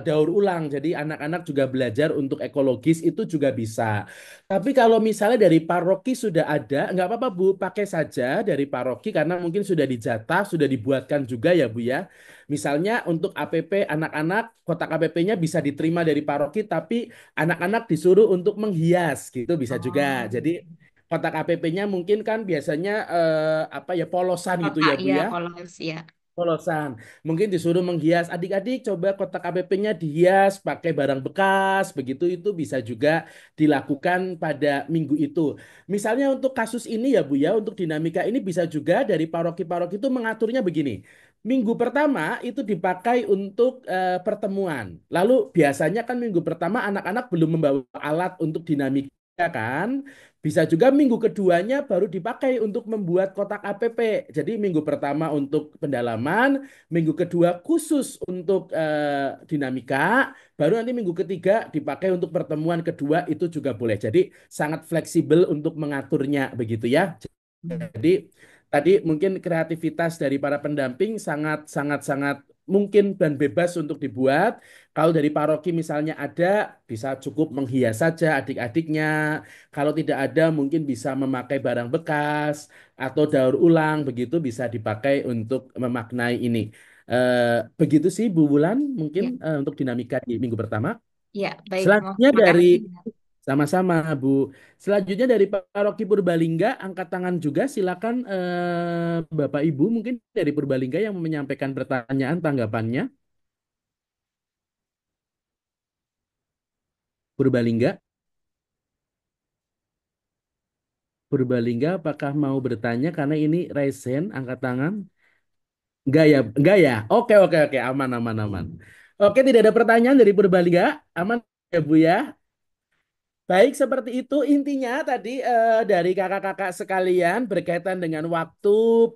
daur ulang. Jadi anak-anak juga belajar untuk ekologis itu juga bisa. Tapi kalau misalnya dari paroki sudah ada, nggak apa-apa, Bu. Pakai saja dari paroki karena mungkin sudah dijatah, sudah dibuatkan juga ya, Bu ya. Misalnya untuk APP anak-anak, kotak APP-nya bisa diterima dari paroki, tapi anak-anak disuruh untuk menghias gitu bisa juga. Oh. Jadi kotak APP-nya mungkin kan biasanya apa ya polosan gitu Kotak ya Bu ya, ya. polos ya. Polosan. Mungkin disuruh menghias. Adik-adik coba kotak KPP-nya dihias pakai barang bekas. Begitu itu bisa juga dilakukan pada minggu itu. Misalnya untuk kasus ini ya Bu ya, untuk dinamika ini bisa juga dari paroki-paroki itu mengaturnya begini. Minggu pertama itu dipakai untuk pertemuan. Lalu biasanya kan minggu pertama anak-anak belum membawa alat untuk dinamika kan. Bisa juga minggu keduanya baru dipakai untuk membuat kotak APP. Jadi minggu pertama untuk pendalaman, minggu kedua khusus untuk dinamika, baru nanti minggu ketiga dipakai untuk pertemuan kedua itu juga boleh. Jadi sangat fleksibel untuk mengaturnya begitu ya. Jadi tadi mungkin kreativitas dari para pendamping sangat sangat sangat mungkin dan bebas untuk dibuat. Kalau dari paroki misalnya ada, bisa cukup menghias saja adik-adiknya. Kalau tidak ada, mungkin bisa memakai barang bekas atau daur ulang, begitu bisa dipakai untuk memaknai ini. Begitu sih Bu Wulan, mungkin Ya, untuk dinamika di minggu pertama. ya, baik, Mo. Selanjutnya Terima dari kasih. sama-sama Bu. Selanjutnya dari Paroki Purbalingga, angkat tangan juga. Silakan Bapak Ibu mungkin dari Purbalingga yang menyampaikan pertanyaan tanggapannya. Purbalingga, Purbalingga, apakah mau bertanya? Karena ini raise hand, angkat tangan. Enggak ya, enggak ya. Oke, oke, oke, aman, aman, aman. Oke, tidak ada pertanyaan dari Purbalingga, aman ya Bu ya. Baik, seperti itu intinya tadi dari kakak-kakak sekalian berkaitan dengan waktu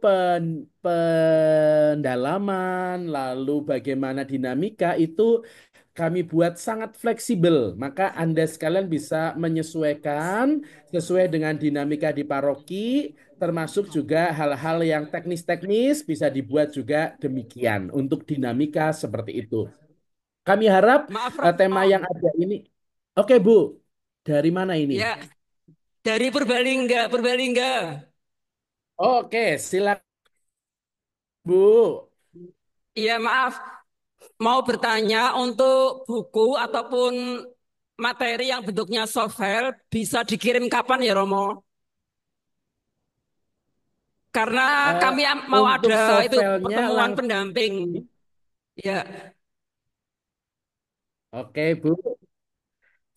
pendalaman, lalu bagaimana dinamika itu kami buat sangat fleksibel. Maka Anda sekalian bisa menyesuaikan sesuai dengan dinamika di paroki, termasuk juga hal-hal yang teknis-teknis bisa dibuat juga demikian untuk dinamika seperti itu. Kami harap Maaf tema Romo, yang ada ini. Oke, Bu. Dari mana ini? ya dari Purbalingga, Purbalingga. Oke, silakan Bu. Iya maaf, mau bertanya untuk buku ataupun materi yang bentuknya software bisa dikirim kapan ya Romo? Karena Eh, kami mau untuk ada itu sovelnya pertemuan langsung. pendamping. Ya, Oke, Bu.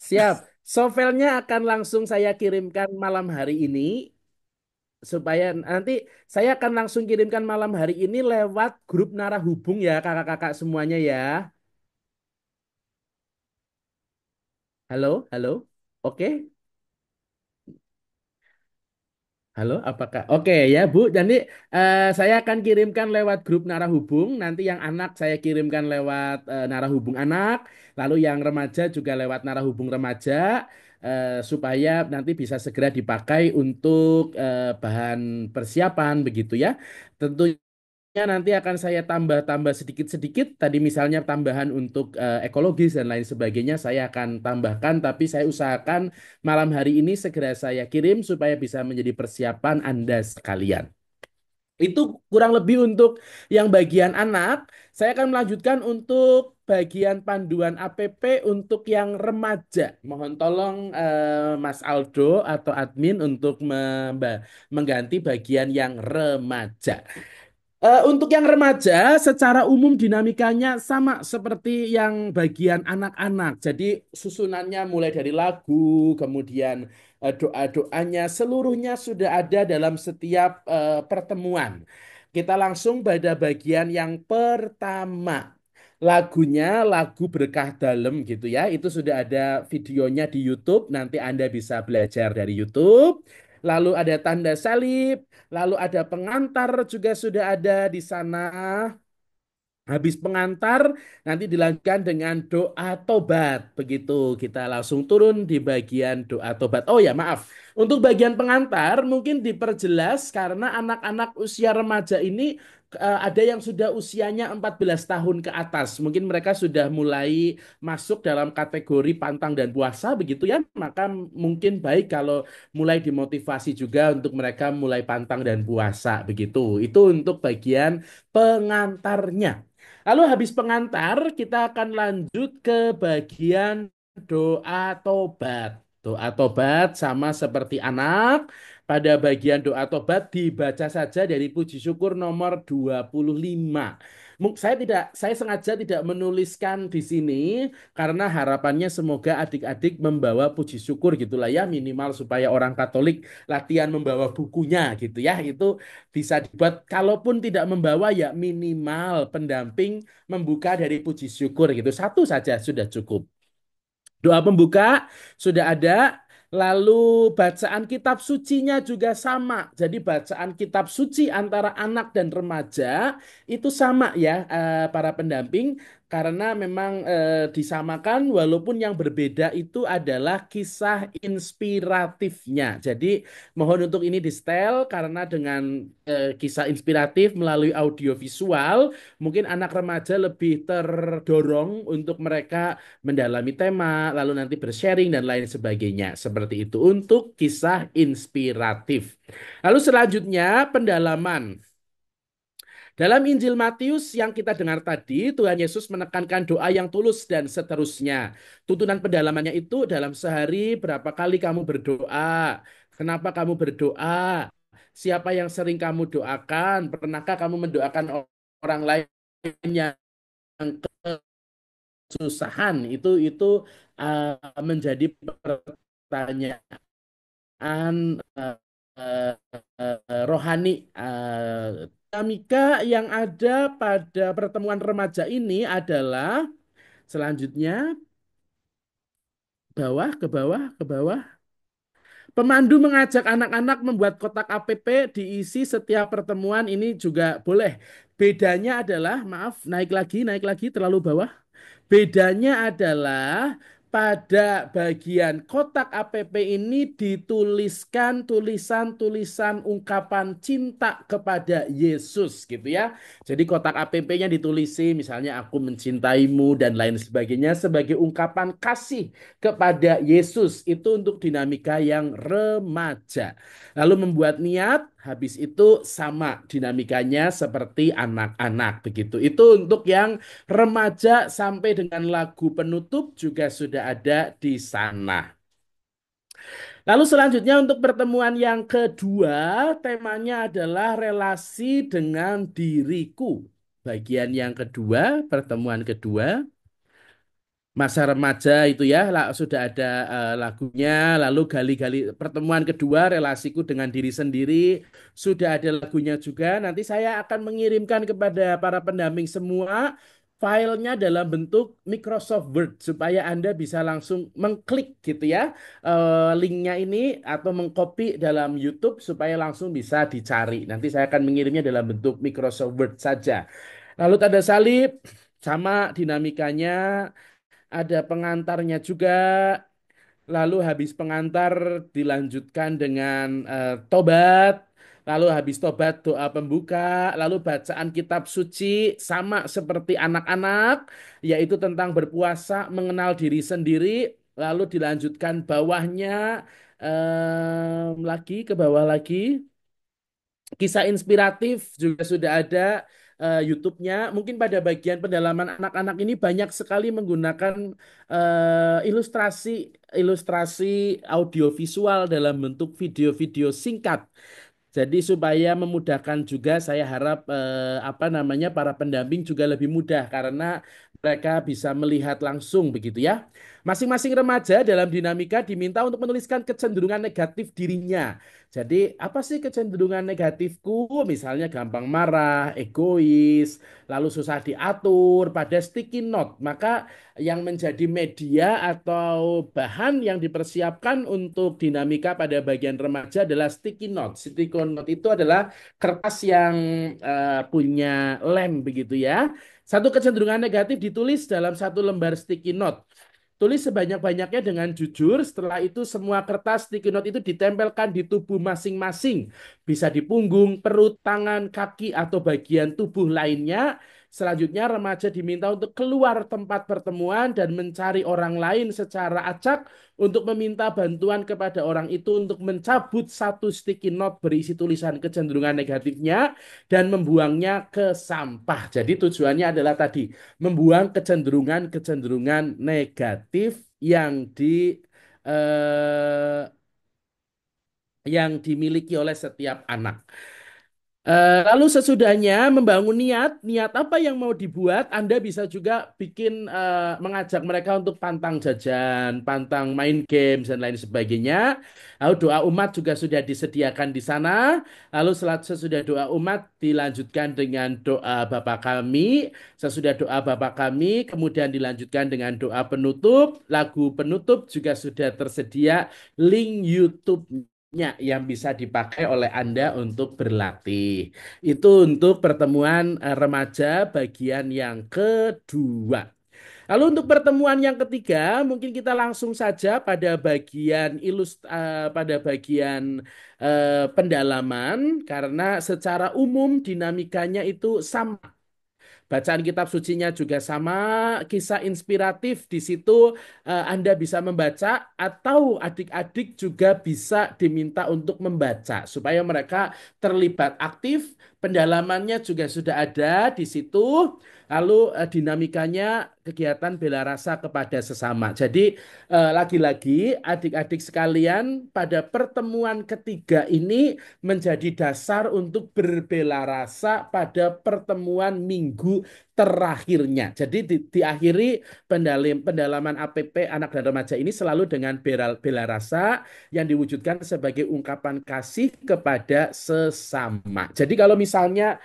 Siap. Sovelnya akan langsung saya kirimkan malam hari ini supaya nanti saya akan langsung kirimkan malam hari ini lewat grup Narahubung ya kakak-kakak semuanya ya. Halo, halo. Oke. Halo, apakah? Oke ya, Bu. Jadi saya akan kirimkan lewat grup Narahubung. Nanti yang anak saya kirimkan lewat Narahubung anak, lalu yang remaja juga lewat Narahubung remaja, supaya nanti bisa segera dipakai untuk bahan persiapan begitu ya. Tentunya nanti akan saya tambah-tambah sedikit-sedikit. Tadi misalnya tambahan untuk ekologis dan lain sebagainya saya akan tambahkan, tapi saya usahakan malam hari ini segera saya kirim supaya bisa menjadi persiapan Anda sekalian. Itu kurang lebih untuk yang bagian anak. Saya akan melanjutkan untuk bagian panduan APP untuk yang remaja. Mohon tolong Mas Aldo atau admin untuk mengganti bagian yang remaja. Untuk yang remaja, secara umum dinamikanya sama seperti yang bagian anak-anak. Jadi susunannya mulai dari lagu, kemudian doa-doanya, seluruhnya sudah ada dalam setiap pertemuan. Kita langsung pada bagian yang pertama. Lagunya lagu Berkah Dalem gitu ya. Itu sudah ada videonya di YouTube. Nanti Anda bisa belajar dari YouTube. Lalu ada tanda salib. Lalu ada pengantar juga sudah ada di sana. Habis pengantar, nanti dilanjutkan dengan doa tobat. Begitu, kita langsung turun di bagian doa tobat. Oh ya, maaf. Untuk bagian pengantar, mungkin diperjelas karena anak-anak usia remaja ini ada yang sudah usianya 14 tahun ke atas. Mungkin mereka sudah mulai masuk dalam kategori pantang dan puasa, begitu ya. Maka mungkin baik kalau mulai dimotivasi juga untuk mereka mulai pantang dan puasa, begitu. Itu untuk bagian pengantarnya. Lalu habis pengantar, kita akan lanjut ke bagian doa tobat. Doa tobat sama seperti anak. Pada bagian doa tobat dibaca saja dari puji syukur nomor 25. Saya sengaja tidak menuliskan di sini karena harapannya semoga adik-adik membawa puji syukur gitulah ya, minimal supaya orang Katolik latihan membawa bukunya gitu ya. Itu bisa dibuat, kalaupun tidak membawa ya minimal pendamping membuka dari puji syukur gitu. Satu saja sudah cukup. Doa pembuka sudah ada. Lalu bacaan kitab sucinya juga sama. Jadi bacaan kitab suci antara anak dan remaja itu sama ya, para pendamping. Karena memang disamakan walaupun yang berbeda itu adalah kisah inspiratifnya. Jadi mohon untuk ini di setel karena dengan kisah inspiratif melalui audiovisual mungkin anak remaja lebih terdorong untuk mereka mendalami tema, lalu nanti bersharing dan lain sebagainya. Seperti itu untuk kisah inspiratif. Lalu selanjutnya pendalaman. Dalam Injil Matius yang kita dengar tadi, Tuhan Yesus menekankan doa yang tulus dan seterusnya. Tuntunan pendalamannya itu dalam sehari berapa kali kamu berdoa? Kenapa kamu berdoa? Siapa yang sering kamu doakan? Pernahkah kamu mendoakan orang lain yang kesusahan? Itu menjadi pertanyaan uh, rohani. Dinamika yang ada pada pertemuan remaja ini adalah selanjutnya bawah ke bawah ke bawah. Pemandu mengajak anak-anak membuat kotak APP diisi setiap pertemuan ini juga boleh. Bedanya adalah, maaf, naik lagi terlalu bawah. Bedanya adalah pada bagian kotak APP ini dituliskan tulisan-tulisan ungkapan cinta kepada Yesus gitu ya. Jadi kotak APP-nya ditulisi misalnya aku mencintaimu dan lain sebagainya sebagai ungkapan kasih kepada Yesus. Itu untuk dinamika yang remaja. Lalu membuat niat, habis itu sama dinamikanya seperti anak-anak begitu. Itu untuk yang remaja sampai dengan lagu penutup juga sudah ada di sana. Lalu selanjutnya untuk pertemuan yang kedua, temanya adalah relasi dengan diriku. Bagian yang kedua, pertemuan kedua. Masa remaja itu ya sudah ada lagunya, lalu gali-gali pertemuan kedua relasiku dengan diri sendiri sudah ada lagunya juga. Nanti saya akan mengirimkan kepada para pendamping semua filenya dalam bentuk Microsoft Word supaya Anda bisa langsung mengklik gitu ya, linknya ini atau mengcopy dalam YouTube supaya langsung bisa dicari. Nanti saya akan mengirimnya dalam bentuk Microsoft Word saja. Lalu tanda salib sama dinamikanya, ada pengantarnya juga. Lalu habis pengantar dilanjutkan dengan tobat. lalu habis tobat doa pembuka, lalu bacaan kitab suci sama seperti anak-anak, yaitu tentang berpuasa, mengenal diri sendiri, lalu dilanjutkan bawahnya lagi ke bawah lagi. Kisah inspiratif juga sudah ada YouTube-nya. Mungkin pada bagian pendalaman anak-anak ini banyak sekali menggunakan ilustrasi ilustrasi audiovisual dalam bentuk video-video singkat. Jadi supaya memudahkan juga saya harap apa namanya para pendamping juga lebih mudah karena mereka bisa melihat langsung begitu ya. Masing-masing remaja dalam dinamika diminta untuk menuliskan kecenderungan negatif dirinya. Jadi apa sih kecenderungan negatifku? Misalnya gampang marah, egois, lalu susah diatur pada sticky note. Maka yang menjadi media atau bahan yang dipersiapkan untuk dinamika pada bagian remaja adalah sticky note. Sticky note itu adalah kertas yang punya lem begitu ya. Satu kecenderungan negatif ditulis dalam satu lembar sticky note. Tulis sebanyak-banyaknya dengan jujur. Setelah itu semua kertas sticky note itu ditempelkan di tubuh masing-masing. Bisa di punggung, perut, tangan, kaki, atau bagian tubuh lainnya. Selanjutnya remaja diminta untuk keluar tempat pertemuan dan mencari orang lain secara acak untuk meminta bantuan kepada orang itu untuk mencabut satu sticky note berisi tulisan kecenderungan negatifnya dan membuangnya ke sampah. Jadi tujuannya adalah tadi membuang kecenderungan-kecenderungan negatif eh, yang dimiliki oleh setiap anak. Lalu sesudahnya membangun niat apa yang mau dibuat, Anda bisa juga bikin mengajak mereka untuk pantang jajan, pantang main games dan lain sebagainya. Lalu doa umat juga sudah disediakan di sana. Lalu sesudah doa umat dilanjutkan dengan doa Bapa kami. Sesudah doa Bapa kami, kemudian dilanjutkan dengan doa penutup. Lagu penutup juga sudah tersedia link YouTube yang bisa dipakai oleh Anda untuk berlatih. Itu untuk pertemuan remaja bagian yang kedua. Lalu untuk pertemuan yang ketiga, mungkin kita langsung saja pada bagian pada bagian pendalaman karena secara umum dinamikanya itu sama. Bacaan kitab sucinya juga sama, kisah inspiratif di situ Anda bisa membaca atau adik-adik juga bisa diminta untuk membaca supaya mereka terlibat aktif. Pendalamannya juga sudah ada di situ. Lalu dinamikanya kegiatan bela rasa kepada sesama. Jadi lagi-lagi adik-adik sekalian pada pertemuan ketiga ini menjadi dasar untuk berbela rasa pada pertemuan minggu terakhirnya. Jadi diakhiri pendalaman APP anak dan remaja ini selalu dengan bela rasa yang diwujudkan sebagai ungkapan kasih kepada sesama. Jadi kalau misalnya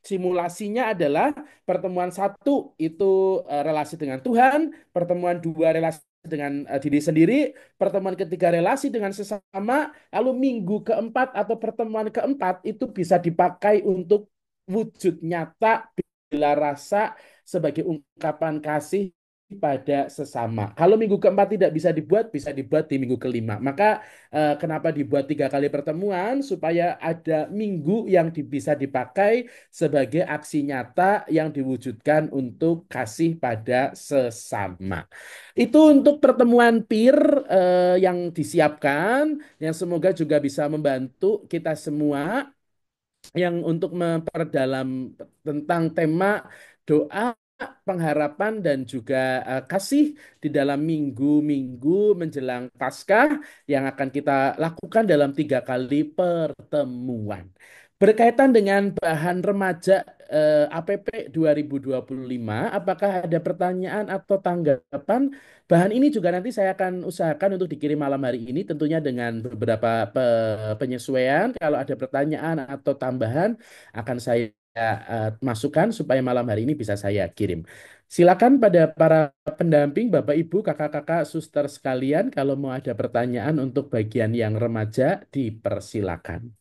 simulasinya adalah pertemuan satu itu relasi dengan Tuhan, pertemuan dua relasi dengan diri sendiri, pertemuan ketiga relasi dengan sesama, lalu minggu keempat atau pertemuan keempat itu bisa dipakai untuk wujud nyata bela rasa sebagai ungkapan kasih pada sesama. Kalau minggu keempat tidak bisa dibuat di minggu kelima. Maka kenapa dibuat 3 kali pertemuan? Supaya ada minggu yang bisa dipakai sebagai aksi nyata yang diwujudkan untuk kasih pada sesama. Itu untuk pertemuan peer yang disiapkan, yang semoga juga bisa membantu kita semua yang untuk memperdalam tentang tema doa, pengharapan dan juga kasih di dalam minggu-minggu menjelang Paskah yang akan kita lakukan dalam 3 kali pertemuan. Berkaitan dengan bahan remaja APP 2025, apakah ada pertanyaan atau tanggapan? Bahan ini juga nanti saya akan usahakan untuk dikirim malam hari ini, tentunya dengan beberapa penyesuaian. Kalau ada pertanyaan atau tambahan, akan saya masukkan supaya malam hari ini bisa saya kirim. Silakan pada para pendamping, Bapak, Ibu, kakak-kakak, suster sekalian, kalau mau ada pertanyaan untuk bagian yang remaja, dipersilakan.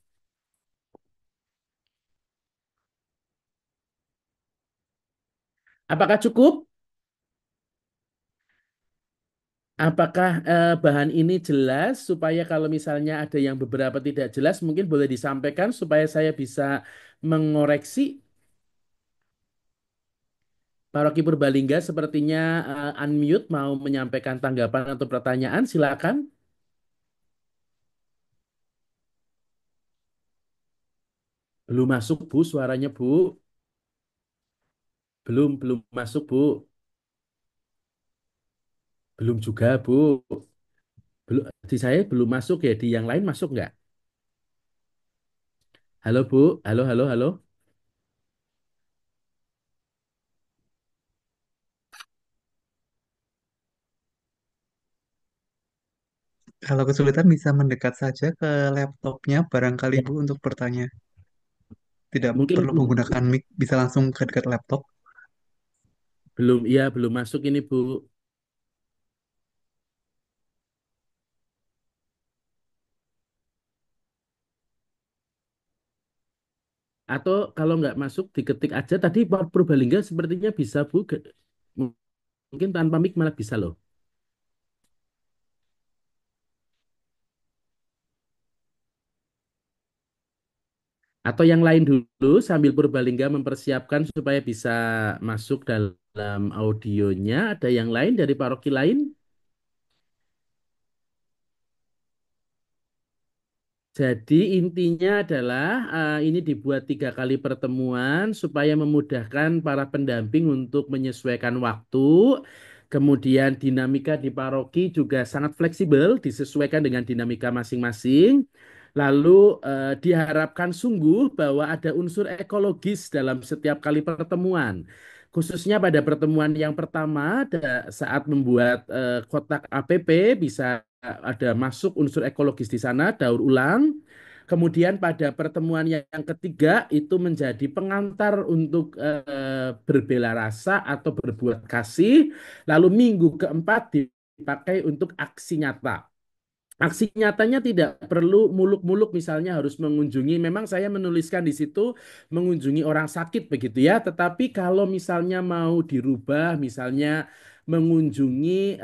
Apakah cukup? Apakah bahan ini jelas supaya kalau misalnya ada yang beberapa tidak jelas mungkin boleh disampaikan supaya saya bisa mengoreksi. Pak Rocky Purbalingga sepertinya unmute mau menyampaikan tanggapan atau pertanyaan, silakan. Belum masuk Bu, suaranya Bu. Belum masuk Bu. Belum juga Bu. Belum, di saya belum masuk ya, di yang lain masuk nggak? Halo Bu, halo. Kalau kesulitan bisa mendekat saja ke laptopnya barangkali Ya, Bu untuk bertanya. Tidak mungkin perlu menggunakan mic, bisa langsung ke dekat laptop. belum masuk ini Bu. Atau kalau nggak masuk diketik aja. Tadi Pak Purbalingga sepertinya bisa Bu. Mungkin tanpa mic malah bisa loh. Atau yang lain dulu sambil Purbalingga mempersiapkan supaya bisa masuk dalam audionya. Ada yang lain dari paroki lain? Jadi intinya adalah ini dibuat 3 kali pertemuan supaya memudahkan para pendamping untuk menyesuaikan waktu. Kemudian dinamika di paroki juga sangat fleksibel, disesuaikan dengan dinamika masing-masing. Lalu diharapkan sungguh bahwa ada unsur ekologis dalam setiap kali pertemuan. Khususnya pada pertemuan yang pertama, saat membuat kotak APP bisa ada masuk unsur ekologis di sana, daur ulang. Kemudian pada pertemuan yang ketiga itu menjadi pengantar untuk berbela rasa atau berbuat kasih. Lalu minggu keempat dipakai untuk aksi nyata. Aksi nyatanya tidak perlu muluk-muluk misalnya harus mengunjungi. Memang saya menuliskan di situ mengunjungi orang sakit begitu ya. Tetapi kalau misalnya mau dirubah, misalnya mengunjungi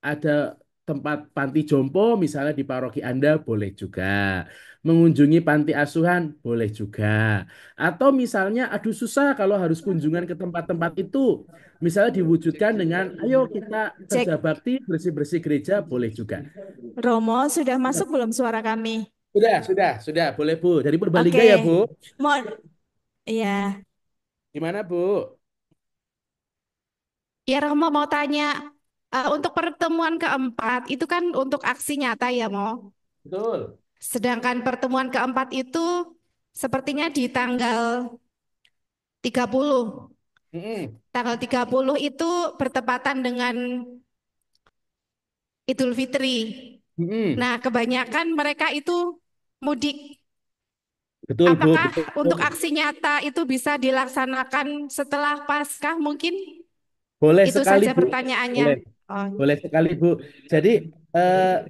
ada tempat panti jompo misalnya di paroki Anda boleh juga. Mengunjungi panti asuhan boleh juga. Atau misalnya aduh susah kalau harus kunjungan ke tempat-tempat itu. Misalnya diwujudkan dengan ayo kita kerja Cek, bakti bersih-bersih gereja boleh juga. Romo sudah masuk belum suara kami? Sudah, boleh Bu. Dari Oke, Purbalingga ya Bu. mau ya, Gimana Bu? ya Romo mau tanya, untuk pertemuan keempat itu kan untuk aksi nyata ya, Mo. Betul. Sedangkan pertemuan keempat itu sepertinya di tanggal 30. Mm-mm. Tanggal 30 itu bertepatan dengan Idul Fitri. Mm-mm. Nah, kebanyakan mereka itu mudik. Betul Bu, Apakah betul. untuk aksi nyata itu bisa dilaksanakan setelah Paskah mungkin? Boleh Itu sekali saja Bu. pertanyaannya. Boleh. Oh, Boleh sekali Bu. Jadi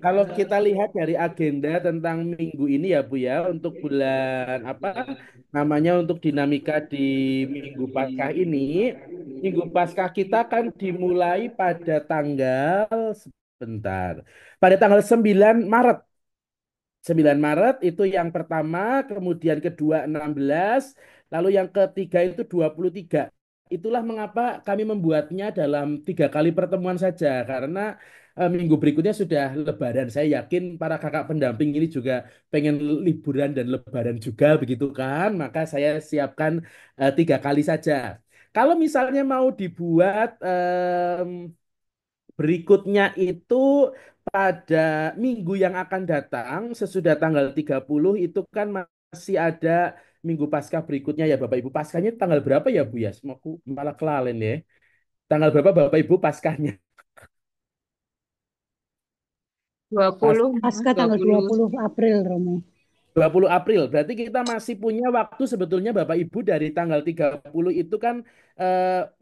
kalau kita lihat dari agenda tentang minggu ini ya Bu ya, untuk bulan apa namanya untuk dinamika di Minggu Paskah ini, Minggu Paskah kita kan dimulai pada tanggal sebentar. Pada tanggal 9 Maret. 9 Maret itu yang pertama, kemudian kedua 16, lalu yang ketiga itu 23. Itulah mengapa kami membuatnya dalam 3 kali pertemuan saja, karena minggu berikutnya sudah Lebaran. Saya yakin para kakak pendamping ini juga pengen liburan dan Lebaran juga, begitu kan? Maka saya siapkan 3 kali saja. Kalau misalnya mau dibuat berikutnya itu pada minggu yang akan datang, sesudah tanggal 30 itu kan masih ada minggu Paskah berikutnya ya Bapak Ibu. Paskahnya tanggal berapa ya Bu ya? Aku malah kelalen ya. Tanggal berapa Bapak Ibu Paskahnya? dua Pas puluh Pasca dua tanggal puluh 20 April, Romo. 20 April. Berarti kita masih punya waktu sebetulnya Bapak Ibu dari tanggal 30 itu kan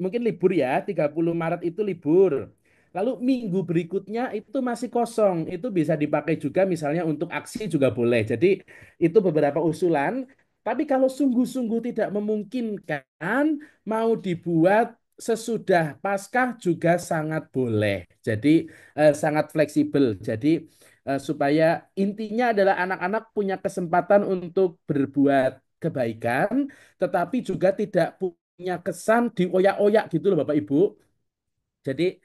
mungkin libur ya. 30 Maret itu libur. Lalu minggu berikutnya itu masih kosong. Itu bisa dipakai juga misalnya untuk aksi juga boleh. Jadi itu beberapa usulan. Tapi kalau sungguh-sungguh tidak memungkinkan mau dibuat sesudah Paskah juga sangat boleh. Jadi sangat fleksibel. Jadi supaya intinya adalah anak-anak punya kesempatan untuk berbuat kebaikan, tetapi juga tidak punya kesan dioyak-oyak gitu loh Bapak Ibu. Jadi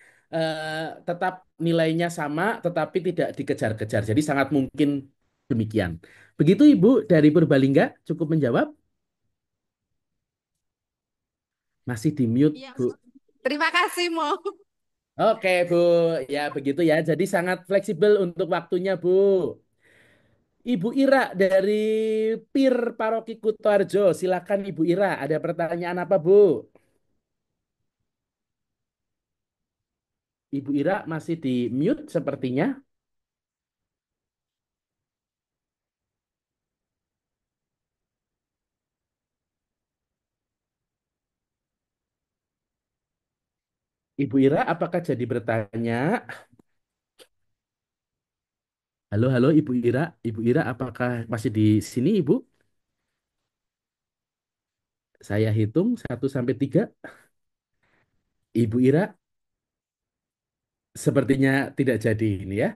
tetap nilainya sama, tetapi tidak dikejar-kejar. Jadi sangat mungkin demikian. Begitu Ibu dari Purbalingga, cukup menjawab? Masih di mute, Iya. Bu. Terima kasih, Mo. Oke, Bu. Ya, begitu ya. Jadi sangat fleksibel untuk waktunya, Bu. Ibu Ira dari PIR Paroki Kutoarjo. Silakan Ibu Ira, ada pertanyaan apa, Bu? Ibu Ira masih di mute sepertinya. Ibu Ira, apakah jadi bertanya? Halo, halo Ibu Ira. Ibu Ira, apakah masih di sini, Ibu? Saya hitung 1 sampai 3. Ibu Ira, sepertinya tidak jadi ini ya.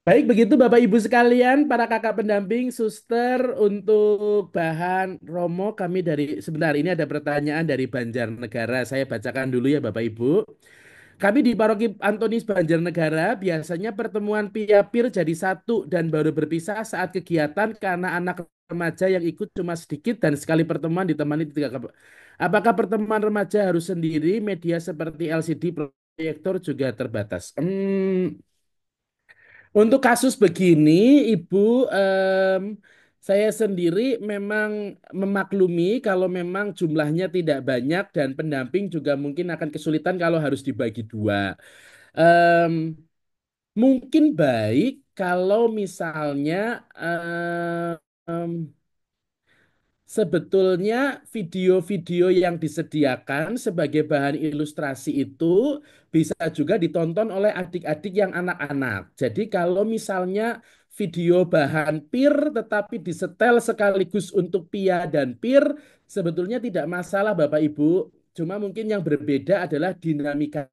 Baik, begitu Bapak Ibu sekalian, para kakak pendamping, suster, untuk bahan Romo kami dari sebentar ini ada pertanyaan dari Banjarnegara. Saya bacakan dulu ya Bapak Ibu. Kami di Paroki Antonis Banjarnegara biasanya pertemuan piapir jadi satu dan baru berpisah saat kegiatan karena anak remaja yang ikut cuma sedikit dan sekali pertemuan ditemani Apakah pertemuan remaja harus sendiri? Media seperti LCD proyektor juga terbatas. Untuk kasus begini, Ibu, saya sendiri memang memaklumi kalau memang jumlahnya tidak banyak dan pendamping juga mungkin akan kesulitan kalau harus dibagi dua. Em, Mungkin baik kalau misalnya sebetulnya video-video yang disediakan sebagai bahan ilustrasi itu bisa juga ditonton oleh adik-adik yang anak-anak. Jadi kalau misalnya video bahan peer tetapi disetel sekaligus untuk Pia dan peer, sebetulnya tidak masalah Bapak Ibu. Cuma mungkin yang berbeda adalah dinamikanya.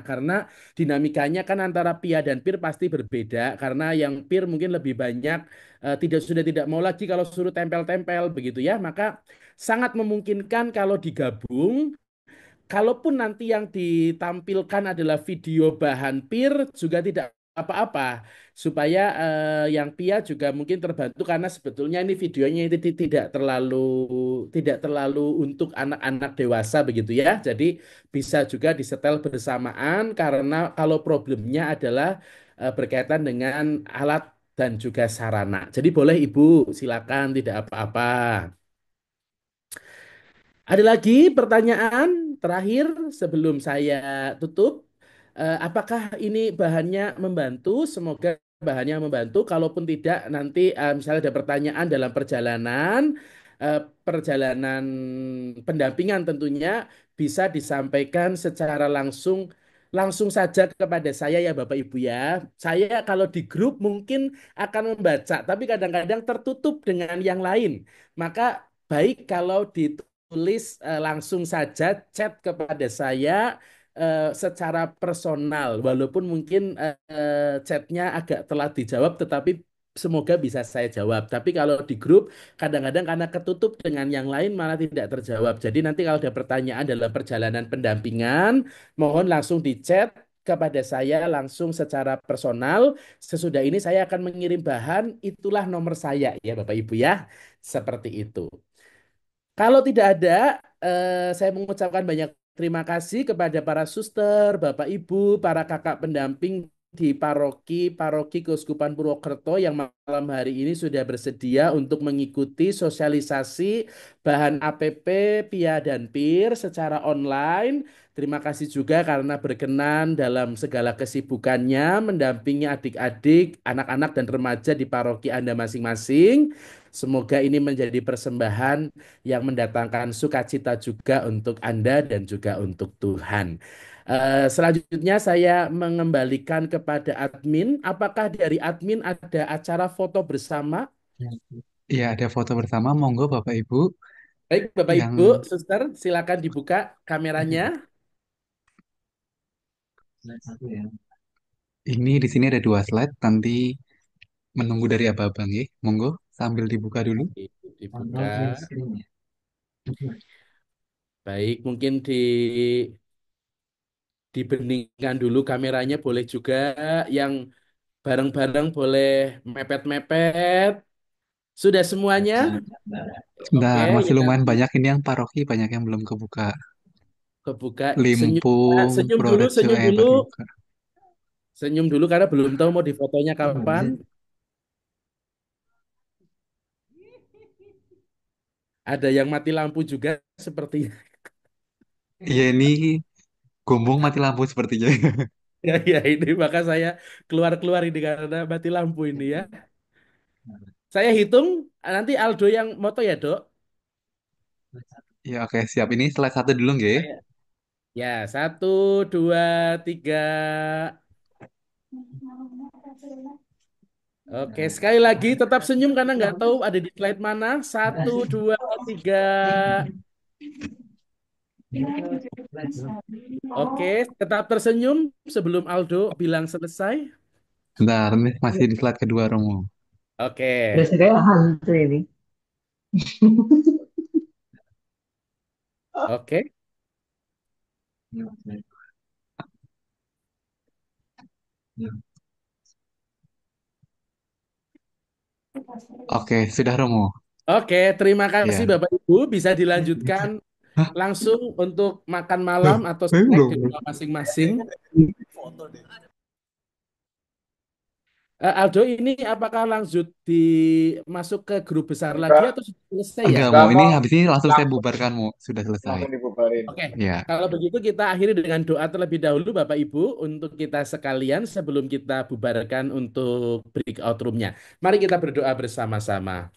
Karena dinamikanya kan antara Pia dan peer pasti berbeda. Karena yang peer mungkin lebih banyak sudah tidak mau lagi kalau suruh tempel-tempel begitu ya, maka sangat memungkinkan kalau digabung. Kalaupun nanti yang ditampilkan adalah video bahan peer juga tidak apa-apa supaya yang Pia juga mungkin terbantu karena sebetulnya ini videonya itu tidak terlalu untuk anak-anak dewasa begitu ya. Jadi bisa juga disetel bersamaan karena kalau problemnya adalah berkaitan dengan alat dan juga sarana. Jadi boleh Ibu, silakan tidak apa-apa. Ada lagi pertanyaan terakhir sebelum saya tutup. Apakah ini bahannya membantu? Semoga bahannya membantu. Kalaupun tidak, nanti misalnya ada pertanyaan dalam perjalanan pendampingan tentunya bisa disampaikan secara langsung langsung saja kepada saya ya Bapak Ibu ya. Saya kalau di grup mungkin akan membaca, tapi kadang-kadang tertutup dengan yang lain. Maka baik kalau ditulis langsung saja chat kepada saya secara personal, walaupun mungkin chatnya agak telat dijawab, tetapi semoga bisa saya jawab. Tapi kalau di grup, kadang-kadang karena ketutup dengan yang lain malah tidak terjawab. Jadi nanti kalau ada pertanyaan dalam perjalanan pendampingan, mohon langsung di chat kepada saya langsung secara personal. Sesudah ini saya akan mengirim bahan, itulah nomor saya ya Bapak Ibu ya. Seperti itu. Kalau tidak ada, saya mengucapkan banyak terima kasih kepada para suster, Bapak Ibu, para kakak pendamping di Paroki Keuskupan Purwokerto yang malam hari ini sudah bersedia untuk mengikuti sosialisasi bahan APP, PIA dan PIR secara online. Terima kasih juga karena berkenan dalam segala kesibukannya mendampingi adik-adik, anak-anak dan remaja di paroki Anda masing-masing. Semoga ini menjadi persembahan yang mendatangkan sukacita juga untuk Anda dan juga untuk Tuhan. Selanjutnya saya mengembalikan kepada admin. Apakah dari admin ada acara foto bersama? Iya, ada foto bersama. Monggo Bapak Ibu Baik, Bapak yang Ibu, Suster, silakan dibuka kameranya. Ini di sini ada dua slide, nanti menunggu dari abang-abang ya. Monggo, sambil dibuka dulu. Itu dibuka. Baik, mungkin dibeningkan dulu kameranya boleh juga. Yang bareng-bareng boleh mepet-mepet. Sudah semuanya? Oke, Sebentar, masih ya lumayan banyak ini yang paroki, banyak yang belum kebuka. kebuka. Senyum, Limpung, senyum dulu, Purworejo, senyum dulu. baru buka. Senyum dulu karena belum tahu mau difotonya kapan. Ada yang mati lampu juga sepertinya. Iya, ini gombong mati lampu sepertinya. Ya, ya ini maka saya keluar-keluar ini karena mati lampu ini ya. Saya hitung nanti Aldo yang moto ya, Dok. Ya, oke, siap. Ini slide satu dulu, nggih. Ya, satu, dua, tiga. Oke, sekali lagi tetap senyum karena nggak tahu ada di slide mana. Satu, dua, tiga. Oke, tetap tersenyum sebelum Aldo bilang selesai. Bentar, ini masih di slide kedua, Romo. Oke, Berasa kayak hantu ini. oke, Oke, sudah, Romo. oke. Terima kasih Ya. Bapak Ibu. Bisa dilanjutkan Hah? langsung untuk makan Loh, malam atau saya snack di belum. rumah masing-masing. Aldo, ini apakah lanjut masuk ke grup besar lagi atau sudah selesai ya? Enggak, mau. Ini habis ini langsung saya bubarkan, mau. Sudah selesai. Oke, Ya. kalau begitu kita akhiri dengan doa terlebih dahulu Bapak Ibu untuk kita sekalian sebelum kita bubarkan untuk breakout room-nya. Mari kita berdoa bersama-sama.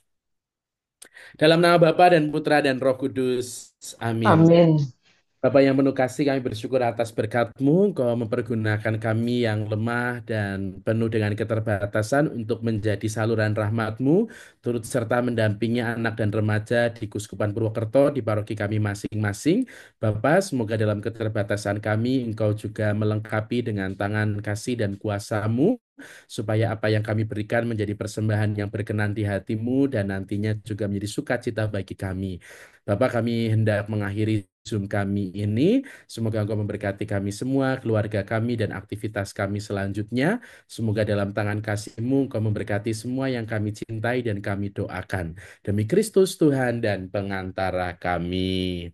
Dalam nama Bapa dan Putra dan Roh Kudus. Amin. Amin. Bapa yang penuh kasih, kami bersyukur atas berkat-Mu. Kau mempergunakan kami yang lemah dan penuh dengan keterbatasan untuk menjadi saluran rahmat-Mu, turut serta mendampingi anak dan remaja di Kuskupan Purwokerto, di paroki kami masing-masing. Bapa, semoga dalam keterbatasan kami, Engkau juga melengkapi dengan tangan kasih dan kuasa-Mu, supaya apa yang kami berikan menjadi persembahan yang berkenan di hati-Mu dan nantinya juga menjadi sukacita bagi kami. Bapak, kami hendak mengakhiri Zoom kami ini. Semoga Engkau memberkati kami semua, keluarga kami, dan aktivitas kami selanjutnya. Semoga dalam tangan kasih-Mu Engkau memberkati semua yang kami cintai dan kami doakan. Demi Kristus Tuhan dan pengantara kami.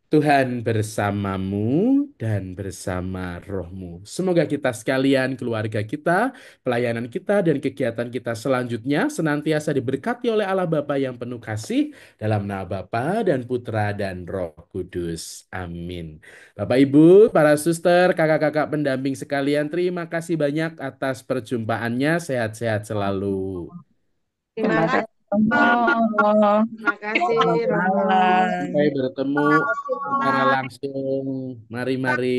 Tuhan bersamamu dan bersama rohmu. Semoga kita sekalian, keluarga kita, pelayanan kita, dan kegiatan kita selanjutnya senantiasa diberkati oleh Allah Bapa yang penuh kasih dalam nama Bapa dan Putra dan Roh Kudus. Amin. Bapak Ibu, para suster, kakak-kakak pendamping sekalian, terima kasih banyak atas perjumpaannya. Sehat-sehat selalu. Terima kasih. Terima kasih, Selamat Romo. malam. Sampai bertemu secara langsung. Mari-mari.